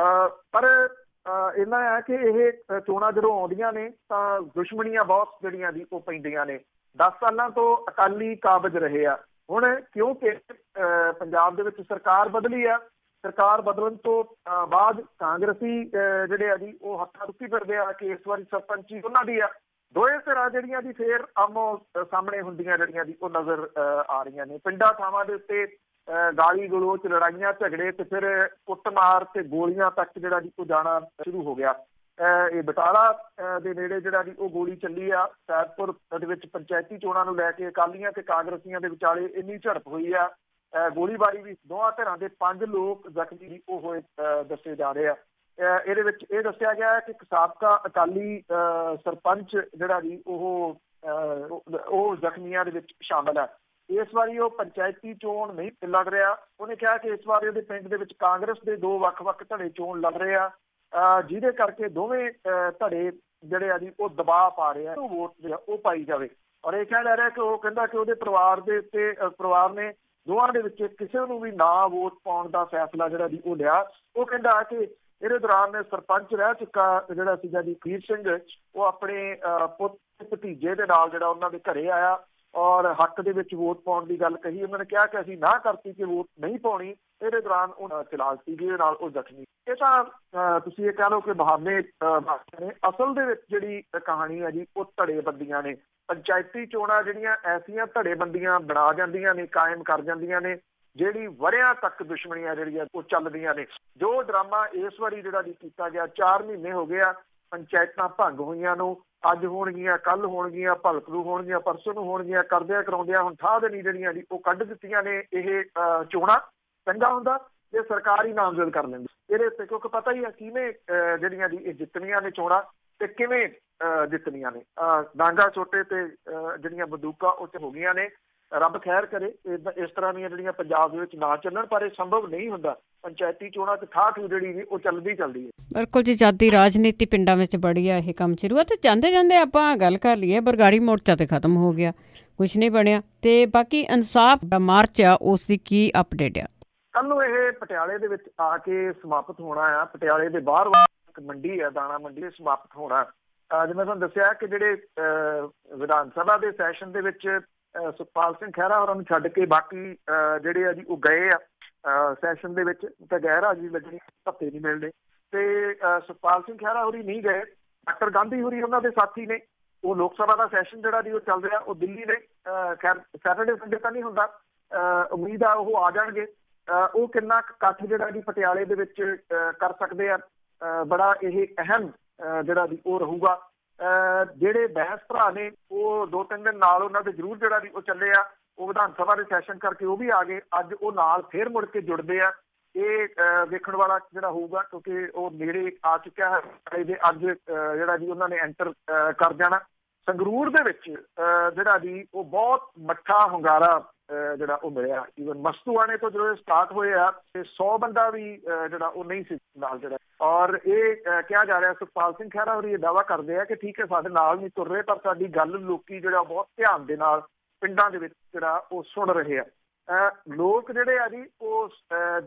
[SPEAKER 2] ਪਰ ਇੰਨਾ ਹੈ ਕਿ ਇਹ ਚੋਣਾਂ ਜਦੋਂ ਆਉਂਦੀਆਂ ਨੇ ਤਾਂ ਦੁਸ਼ਮਣੀਆਂ ਬਹੁਤ ਜਿਹੜੀਆਂ ਦੀ ਉਹ ਪੈਂਦੀਆਂ ਨੇ। 10 ਸਾਲਾਂ ਤੋਂ ਅਕਾਲੀ ਕਾਬਜ਼ ਰਹੇ ਆ। ਹੁਣ ਕਿਉਂਕਿ ਪੰਜਾਬ ਦੇ ਵਿੱਚ ਸਰਕਾਰ ਬਦਲੀ ਆ, ਸਰਕਾਰ ਬਦਲਣ ਤੋਂ ਬਾਅਦ ਕਾਂਗਰਸੀ ਜਿਹੜੇ ਆ ਜੀ ਉਹ ਹੱਥਾਂ ਰੁੱਕੀ ਫਿਰਦੇ ਆ ਕਿ ਇਸ ਵਾਰੀ ਸਰਪੰਚੀ ਉਹਨਾਂ ਦੀ ਆ। ਦੋਏ ਧਿਰਾਂ ਜਿਹੜੀਆਂ ਦੀ ਫੇਰ ਆਮੋ ਸਾਹਮਣੇ ਹੁੰਦੀਆਂ ਜਿਹੜੀਆਂ ਦੀ ਉਹ ਨਜ਼ਰ ਆ ਰਹੀਆਂ ਨੇ। ਪਿੰਡਾਂ ਥਾਵਾਂ ਦੇ ਉੱਤੇ ਗਾਲੀ ਗਲੋਚ, ਲੜਾਈਆਂ ਝਗੜੇ ਤੇ ਫਿਰ ਕੁੱਟਮਾਰ ਤੇ ਗੋਲੀਆਂ ਤੱਕ ਜਿਹੜਾ ਜੀ ਉਹ ਜਾਣਾ ਸ਼ੁਰੂ ਹੋ ਗਿਆ। ਇਹ ਬਟਾਲਾ ਦੇ ਨੇੜੇ ਜਿਹੜਾ ਜੀ ਉਹ ਗੋਲੀ ਚੱਲੀ ਆ। ਸੈਦਪੁਰ ਦੇ ਵਿੱਚ ਪੰਚਾਇਤੀ ਚੋਣਾਂ ਨੂੰ ਲੈ ਕੇ ਅਕਾਲੀਆਂ ਤੇ ਕਾਂਗਰਸੀਆਂ ਦੇ ਵਿਚਾਲੇ ਇੰਨੀ ਝੜਪ ਹੋਈ ਆ, ਗੋਲੀਬਾਰੀ ਵੀ ਦੋਵਾਂ ਧਿਰਾਂ ਦੇ 5 ਲੋਕ ਜ਼ਖਮੀ ਉਹ ਹੋਏ ਦੱਸੇ ਜਾ ਰਹੇ ਆ। ਇਹਦੇ ਵਿੱਚ ਇਹ ਦੱਸਿਆ ਗਿਆ ਕਿ ਇੱਕ ਸਾਬਕਾ ਅਕਾਲੀ ਸਰਪੰਚ ਜਿਹੜਾ ਜੀ ਉਹ ਜ਼ਖਮੀਆਂ ਦੇ ਵਿੱਚ ਸ਼ਾਮਲ ਹੈ। ਇਸ ਵਾਰੀ ਉਹ ਪੰਚਾਇਤੀ ਚੋਣ ਨਹੀਂ ਲੜ ਰਿਹਾ। ਉਹਨੇ ਕਿਹਾ ਕਿ ਇਸ ਵਾਰੀ ਉਹਦੇ ਪਿੰਡ ਦੇ ਵਿੱਚ ਕਾਂਗਰਸ ਦੇ 2 ਵੱਖ-ਵੱਖ ਧੜੇ ਚੋਣ ਲੜ ਰਹੇ ਆ, ਜਿਹਦੇ ਕਰਕੇ ਦੋਵੇਂ ਧੜੇ ਜਿਹੜੇ ਆ ਜੀ ਉਹ ਦਬਾਅ ਪਾ ਰਹੇ ਆ ਉਹ ਵੋਟ ਜਿਹੜਾ ਉਹ ਪਾਈ ਜਾਵੇ। ਔਰ ਇਹ ਕਿਹਾ ਜਾ ਰਿਹਾ ਕਿ ਉਹ ਕਹਿੰਦਾ ਕਿ ਉਹਦੇ ਪਰਿਵਾਰ ਦੇ ਉੱਤੇ ਪਰਿਵਾਰ ਨੇ ਦੋਵਾਂ ਦੇ ਵਿੱਚ ਕਿਸੇ ਨੂੰ ਵੀ ਨਾ ਵੋਟ ਪਾਉਣ ਦਾ ਫੈਸਲਾ ਜਿਹੜਾ ਜੀ ਉਹ ਲਿਆ। ਉਹ ਕਹਿੰਦਾ ਕਿ ਇਹਦੇ ਦੌਰਾਨ ਸਰਪੰਚ ਰਹਿ ਚੁੱਕਾ ਜਿਹੜਾ ਸੀਗਾ ਜੀ ਖੀਰ ਸਿੰਘ, ਉਹ ਆਪਣੇ ਪੁੱਤ ਭਤੀਜੇ ਦੇ ਨਾਲ ਜਿਹੜਾ ਉਹਨਾਂ ਦੇ ਘਰੇ ਆਇਆ ਔਰ ਹੱਕ ਦੇ ਵਿੱਚ ਵੋਟ ਪਾਉਣ ਦੀ ਗੱਲ ਕਹੀ। ਉਹਨਾਂ ਨੇ ਕਿਹਾ ਕਿ ਅਸੀਂ ਨਾ ਕਰਤੀ ਕਿ ਵੋਟ ਨਹੀਂ ਪਾਉਣੀ। ਇਹਦੇ ਦੌਰਾਨ ਉਹ ਚਲਾਕ ਸੀ ਜਿਹਦੇ ਨਾਲ ਉਹ ਜ਼ਖਮੀ। ਇਹ ਤਾਂ ਤੁਸੀਂ ਇਹ ਕਹਿ ਲਓ ਕਿ ਬਹਾਨੇ ਨੇ। ਅਸਲ ਦੇ ਵਿੱਚ ਜਿਹੜੀ ਕਹਾਣੀ ਹੈ ਜੀ ਉਹ ਧੜੇਬੰਦੀਆਂ ਨੇ। ਪੰਚਾਇਤੀ ਚੋਣਾਂ ਜਿਹੜੀਆਂ ਐਸੀਆਂ ਧੜੇਬੰਦੀਆਂ ਬਣਾ ਜਾਂਦੀਆਂ ਨੇ, ਕਾਇਮ ਕਰ ਜਾਂਦੀਆਂ ਨੇ, ਜਿਹੜੀ ਵਰ੍ਹਿਆਂ ਤੱਕ ਦੁਸ਼ਮਣੀਆਂ ਜਿਹੜੀਆਂ ਉਹ ਚੱਲਦੀਆਂ ਨੇ। ਜੋ ਡਰਾਮਾ ਇਸ ਵਾਰੀ ਜਿਹੜਾ ਜੀ ਕੀਤਾ ਗਿਆ, 4 ਮਹੀਨੇ ਹੋ ਗਏ ਆ ਪੰਚਾਇਤਾਂ ਭੰਗ ਹੋਈਆਂ ਨੂੰ, ਅੱਜ ਹੋਣਗੀਆਂ, ਕੱਲ ਹੋਣਗੀਆਂ, ਭਲਕ ਨੂੰ ਹੋਣਗੀਆਂ, ਪਰਸੋਂ ਨੂੰ ਹੋਣਗੀਆਂ, ਕਰਦਿਆਂ ਕਰਾਉਂਦਿਆਂ ਹੁਣ ਠਾਹ ਦੇ ਨਹੀਂ ਜਿਹੜੀਆਂ ਜੀ ਉਹ ਕੱਢ ਦਿੱਤੀਆਂ ਨੇ ਇਹ ਚੋਣਾਂ। ਚੰਗਾ ਹੁੰਦਾ ਜੇ ਸਰਕਾਰ ਹੀ ਨਾਮਜ਼ਦ ਕਰ ਲੈਂਦੀ ਇਹਦੇ ਉੱਤੇ, ਕਿਉਂਕਿ ਪਤਾ ਹੀ ਆ ਕਿਵੇਂ ਜਿਹੜੀਆਂ ਜੀ ਇਹ ਜਿੱਤਣੀਆਂ ਨੇ ਚੋਣਾਂ ਤੇ ਕਿਵੇਂ ਜਿੱਤਣੀਆਂ ਨੇ। ਡਾਂਗਾ ਛੋਟੇ ਤੇ ਜਿਹੜੀਆਂ ਬੰਦੂਕਾਂ ਉਹ 'ਚ ਹੋ ਗਈਆਂ ਨੇ। ਰੱਬ ਖੈਰ ਕਰੇ ਇਸ ਤਰ੍ਹਾਂ ਦੀਆਂ ਜਿਹੜੀਆਂ ਪੰਜਾਬ ਦੇ ਵਿੱਚ ਨਾ ਚੱਲਣ, ਪਰ ਇਹ ਸੰਭਵ ਨਹੀਂ ਹੁੰਦਾ। ਪੰਚਾਇਤੀ ਚੋਣਾਂ ਤੇ ਠਾਠ ਜਿਹੜੀ ਜੀ ਉਹ ਚੱਲਦੀ ਹੈ।
[SPEAKER 1] ਬਿਲਕੁਲ ਜੀ, ਜਦ ਰਾਜਨੀਤੀ ਪਿੰਡਾਂ ਵਿੱਚ ਬੜੀ ਆ ਇਹ ਕੰਮ ਸ਼ੁਰੂ। ਤੇ ਜਾਂਦੇ ਜਾਂਦੇ ਆਪਾਂ ਗੱਲ ਕਰ ਲਈਏ, ਬਰਗਾੜੀ ਮੋਰਚਾ ਤੇ ਖਤਮ ਹੋ ਗਿਆ, ਕੁਛ ਨਹੀਂ ਬਣਿਆ। ਤੇ ਬਾਕੀ ਇਨਸਾਫ ਦਾ ਮਾਰਚ ਆ, ਉਸ ਦੀ ਕੀ ਅਪਡੇਟ ਆ?
[SPEAKER 2] ਕੱਲ ਨੂੰ ਇਹ ਪਟਿਆਲੇ ਦੇ ਵਿੱਚ ਆ ਕੇ ਸਮਾਪਤ ਹੋਣਾ ਆ। ਪਟਿਆਲੇ ਦੇ ਬਾਹਰ ਇੱਕ ਮੰਡੀ ਆ, ਦਾਣਾ ਮੰਡੀ, ਸਮਾਪਤ ਹੋਣਾ। ਜਿਵੇਂ ਤੁਹਾਨੂੰ ਦੱਸਿਆ ਕਿ ਜਿਹੜੇ ਵਿਧਾਨ ਸਭਾ ਦੇ ਸੈਸ਼ਨ ਦੇ ਵਿੱਚ ਸੁਖਪਾਲ ਸਿੰਘ ਖਹਿਰਾ ਹੋਰਾਂ ਨੂੰ ਛੱਡ ਕੇ ਬਾਕੀ ਜਿਹੜੇ ਆ ਜੀ ਉਹ ਗਏ ਆ ਸੈਸ਼ਨ ਦੇ ਵਿੱਚ, ਤਾਂ ਗੈਰ ਹਾਜ਼ਰੀ ਲੱਗਣੀ, ਧੱਕੇ ਨਹੀਂ ਮਿਲਣੇ। ਤੇ ਸੁਖਪਾਲ ਸਿੰਘ ਖਹਿਰਾ ਹੋਰੀ ਨਹੀਂ ਗਏ। ਡਾਕਟਰ ਗਾਂਧੀ ਹੋਰੀ ਉਹਨਾਂ ਦੇ ਸਾਥੀ ਨੇ। ਉਹ ਲੋਕ ਸਭਾ ਦਾ ਸੈਸ਼ਨ ਜਿਹੜਾ ਜੀ ਉਹ ਚੱਲ ਰਿਹਾ, ਉਹ ਦਿੱਲੀ ਨੇ। ਖੈਰ ਸੈਟਰਡੇ ਸੰਡੇ ਤਾਂ ਨਹੀਂ ਹੁੰਦਾ, ਉਮੀਦ ਆ ਉਹ ਆ ਜਾਣਗੇ। ਉਹ ਕਿੰਨਾ ਇਕੱਠ ਜਿਹੜਾ ਜੀ ਪਟਿਆਲੇ ਦੇ ਵਿੱਚ ਕਰ ਸਕਦੇ ਆ, ਬੜਾ ਇਹ ਅਹਿਮ ਜਿਹੜਾ ਜੀ ਉਹ ਰਹੂਗਾ। ਜਿਹੜੇ ਬਹਿਸ ਭਰਾ ਨੇ ਉਹ 2-3 ਦਿਨ ਨਾਲ ਉਹਨਾਂ ਦੇ ਜ਼ਰੂਰ ਜਿਹੜਾ ਜੀ ਉਹ ਚੱਲੇ ਆ। ਉਹ ਵਿਧਾਨ ਸਭਾ ਦੇ ਸੈਸ਼ਨ ਕਰਕੇ ਉਹ ਵੀ ਆ ਗਏ। ਅੱਜ ਉਹ ਨਾਲ ਫੇਰ ਮੁੜ ਕੇ ਜੁੜਦੇ ਆ। ਇਹ ਵੇਖਣ ਵਾਲਾ ਜਿਹੜਾ ਹੋਊਗਾ, ਕਿਉਂਕਿ ਉਹ ਨੇੜੇ ਆ ਚੁੱਕਿਆ ਹੈ। ਅੱਜ ਜਿਹੜਾ ਜੀ ਉਹਨਾਂ ਨੇ ਐਂਟਰ ਕਰ ਜਾਣਾ। ਸੰਗਰੂਰ ਦੇ ਵਿੱਚ ਜਿਹੜਾ ਜੀ ਉਹ ਬਹੁਤ ਮੱਠਾ ਹੁੰਗਾਰਾ ਜਿਹੜਾ ਉਹ ਮਿਲਿਆ। ਈਵਨ ਮਸਤੂਆਣੇ ਤੋਂ ਜਦੋਂ ਸਟਾਰਟ ਹੋਏ ਆ ਤੇ 100 ਬੰਦਾ ਵੀ ਜਿਹੜਾ ਉਹ ਨਹੀਂ ਸੀ ਨਾਲ ਜਿਹੜਾ। ਔਰ ਇਹ ਕਿਹਾ ਜਾ ਰਿਹਾ, ਸੁਖਪਾਲ ਸਿੰਘ ਖਹਿਰਾ ਹੋਰੀ ਇਹ ਦਾਅਵਾ ਕਰਦੇ ਆ ਕਿ ਠੀਕ ਹੈ ਸਾਡੇ ਨਾਲ ਨਹੀਂ ਤੁਰ ਰਹੇ, ਪਰ ਸਾਡੀ ਗੱਲ ਲੋਕੀ ਜਿਹੜਾ ਬਹੁਤ ਧਿਆਨ ਦੇ ਨਾਲ ਪਿੰਡਾਂ ਦੇ ਵਿੱਚ ਜਿਹੜਾ ਉਹ ਸੁਣ ਰਹੇ ਆ। ਲੋਕ ਜਿਹੜੇ ਆ ਜੀ ਉਹ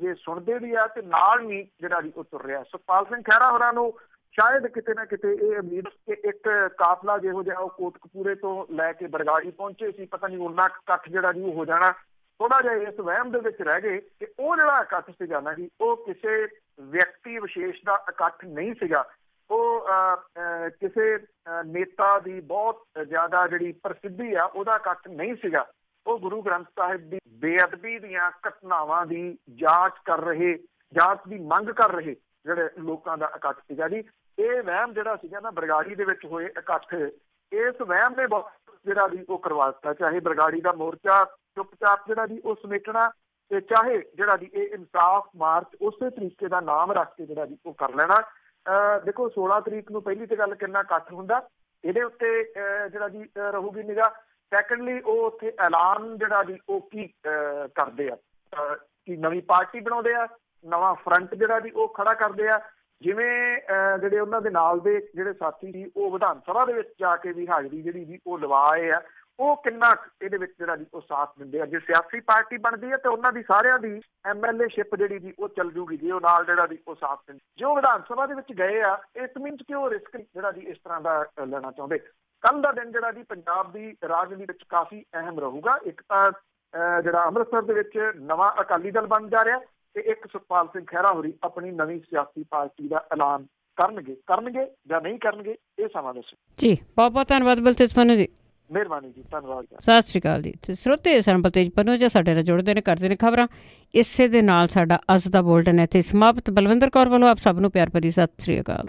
[SPEAKER 2] ਜੇ ਸੁਣਦੇ ਵੀ ਆ ਤੇ ਨਾਲ ਨਹੀਂ ਜਿਹੜਾ ਜੀ ਉਹ ਤੁਰ ਰਿਹਾ। ਸੁਖਪਾਲ ਸਿੰਘ ਖਹਿਰਾ ਹੋਰਾਂ ਨੂੰ ਸ਼ਾਇਦ ਕਿਤੇ ਨਾ ਕਿਤੇ ਇਹ ਉਮੀਦ ਕਿ ਇੱਕ ਕਾਫਲਾ ਜਿਹੋ ਜਿਹਾ ਉਹ ਕੋਟਕਪੂਰੇ ਤੋਂ ਲੈ ਕੇ ਬਰਗਾੜੀ ਪਹੁੰਚੇ ਸੀ, ਪਤਾ ਨਹੀਂ ਉਹਨਾਂ ਇਕੱਠ ਜਿਹੜਾ ਜੀ ਉਹ ਹੋ ਜਾਣਾ। ਥੋੜਾ ਜਿਹਾ ਇਸ ਵਹਿਮ ਦੇ ਵਿੱਚ ਰਹਿ ਗਏ ਕਿ ਉਹ ਜਿਹੜਾ ਇਕੱਠ ਸੀਗਾ ਨਾ ਜੀ ਉਹ ਕਿਸੇ ਵਿਅਕਤੀ ਵਿਸ਼ੇਸ਼ ਦਾ ਇਕੱਠ ਨਹੀਂ ਸੀਗਾ। ਉਹ ਕਿਸੇ ਨੇਤਾ ਦੀ ਬਹੁਤ ਜ਼ਿਆਦਾ ਜਿਹੜੀ ਪ੍ਰਸਿੱਧੀ ਆ ਉਹਦਾ ਇਕੱਠ ਨਹੀਂ ਸੀਗਾ। ਉਹ ਗੁਰੂ ਗ੍ਰੰਥ ਸਾਹਿਬ ਦੀ ਬੇਅਦਬੀ ਦੀਆਂ ਘਟਨਾਵਾਂ ਦੀ ਜਾਂਚ ਕਰ ਰਹੇ, ਜਾਂਚ ਦੀ ਮੰਗ ਕਰ ਰਹੇ ਜਿਹੜੇ ਲੋਕਾਂ ਦਾ ਇਕੱਠ ਸੀਗਾ ਜੀ। ਇਹ ਵਹਿਮ ਜਿਹੜਾ ਸੀਗਾ ਨਾ ਬਰਗਾੜੀ ਦੇ ਵਿੱਚ ਹੋਏ ਇਕੱਠ, ਇਸ ਵਹਿਮ ਨੇ ਬਹੁਤ ਜਿਹੜਾ ਜੀ ਉਹ ਕਰਵਾ ਦਿੱਤਾ। ਚਾਹੇ ਬਰਗਾੜੀ ਦਾ ਮੋਰਚਾ ਚੁੱਪਚਾਪ ਜਿਹੜਾ ਜੀ ਉਹ ਸਮੇਟਣਾ, ਤੇ ਚਾਹੇ ਜਿਹੜਾ ਜੀ ਇਹ ਇਨਸਾਫ ਮਾਰਚ ਉਸੇ ਤਰੀਕੇ ਦਾ ਨਾਮ ਰੱਖ ਕੇ ਜਿਹੜਾ ਜੀ ਉਹ ਕਰ ਲੈਣਾ। ਦੇਖੋ 16 ਤਰੀਕ ਨੂੰ ਪਹਿਲੀ ਤੇ ਗੱਲ ਕਿੰਨਾ ਇਕੱਠ ਹੁੰਦਾ, ਇਹਦੇ ਉੱਤੇ ਜਿਹੜਾ ਜੀ ਰਹੂਗੀ ਨਿਗਾਹ। ਸੈਕੰਡਲੀ ਉਹ ਉੱਥੇ ਐਲਾਨ ਜਿਹੜਾ ਜੀ ਉਹ ਕੀ ਕਰਦੇ ਆ, ਕਿ ਨਵੀਂ ਪਾਰਟੀ ਬਣਾਉਂਦੇ ਆ, ਨਵਾਂ ਫਰੰਟ ਜਿਹੜਾ ਜੀ ਉਹ ਖੜਾ ਕਰਦੇ ਆ। ਜਿਵੇਂ ਜਿਹੜੇ ਉਹਨਾਂ ਦੇ ਨਾਲ ਦੇ ਜਿਹੜੇ ਸਾਥੀ ਸੀ ਉਹ ਵਿਧਾਨ ਸਭਾ ਦੇ ਵਿੱਚ ਜਾ ਕੇ ਵੀ ਹਾਜ਼ਰੀ ਜਿਹੜੀ ਜੀ ਉਹ ਲਵਾਏ ਆ, ਉਹ ਕਿੰਨਾ ਇਹਦੇ ਵਿੱਚ ਜਿਹੜਾ ਜੀ ਉਹ ਸਾਥ ਦਿੰਦੇ ਆ। ਜੇ ਸਿਆਸੀ ਪਾਰਟੀ ਬਣਦੀ ਹੈ ਤੇ ਉਹਨਾਂ ਦੀ ਸਾਰਿਆਂ ਦੀ MLA ਸ਼ਿਪ ਜਿਹੜੀ ਜੀ ਉਹ ਚੱਲ ਜੂਗੀ ਜੀ ਉਹ ਨਾਲ ਜਿਹੜਾ ਜੀ ਉਹ ਸਾਥ ਦਿੰਦੇ। ਜੋ ਵਿਧਾਨ ਸਭਾ ਦੇ ਵਿੱਚ ਗਏ ਆ, ਇਟ ਮੀਨਸ ਕਿ ਉਹ ਰਿਸਕ ਜਿਹੜਾ ਜੀ ਇਸ ਤਰ੍ਹਾਂ ਦਾ ਲੈਣਾ ਚਾਹੁੰਦੇ। ਕੱਲ ਦਾ ਦਿਨ ਜਿਹੜਾ ਜੀ ਪੰਜਾਬ ਦੀ ਰਾਜਨੀਤੀ ਵਿੱਚ ਕਾਫੀ ਅਹਿਮ ਰਹੂਗਾ। ਇੱਕ ਤਾਂ ਜਿਹੜਾ ਅੰਮ੍ਰਿਤਸਰ ਦੇ ਵਿੱਚ ਨਵਾਂ ਅਕਾਲੀ ਦਲ ਬਣ ਜਾ ਰਿਹਾ, ਤੇ ਇੱਕ ਸੁਖਪਾਲ ਸਿੰਘ ਖਹਿਰਾ ਹੋਰੀ ਆਪਣੀ ਨਵੀਂ ਸਿਆਸੀ ਪਾਰਟੀ ਦਾ ਐਲਾਨ ਕਰਨਗੇ ਜਾਂ ਨਹੀਂ ਕਰਨਗੇ, ਇਹ ਸਮਾਂ ਦੱਸੋ
[SPEAKER 1] ਜੀ। ਬਹੁਤ ਬਹੁਤ ਧੰਨਵਾਦ ਬਲਤੇਜ ਪੰਨੂ ਜੀ।
[SPEAKER 2] ਮਿਹਰਬਾਨੀ ਜੀ, ਧੰਨਵਾਦ।
[SPEAKER 1] ਸਤਿ ਸ਼੍ਰੀ ਅਕਾਲ ਜੀ। ਤੇ ਸਰੋਤੇ ਸਨ ਬਲਤੇਜ ਪੰਨੂ ਜੀ ਸਾਡੇ ਨਾਲ ਜੁੜਦੇ ਨੇ, ਕਰਦੇ ਨੇ ਖਬਰਾਂ। ਇਸੇ ਦੇ ਨਾਲ ਸਾਡਾ ਅੱਜ ਦਾ ਬੁਲੇਟਿਨ ਇੱਥੇ ਸਮਾਪਤ। ਬਲਵਿੰਦਰ ਕੌਰ ਵੱਲੋਂ ਆਪ ਸਭ ਨੂੰ ਪਿਆਰ ਭਰੀ ਸਤਿ ਸ਼੍ਰੀ ਅਕਾਲ।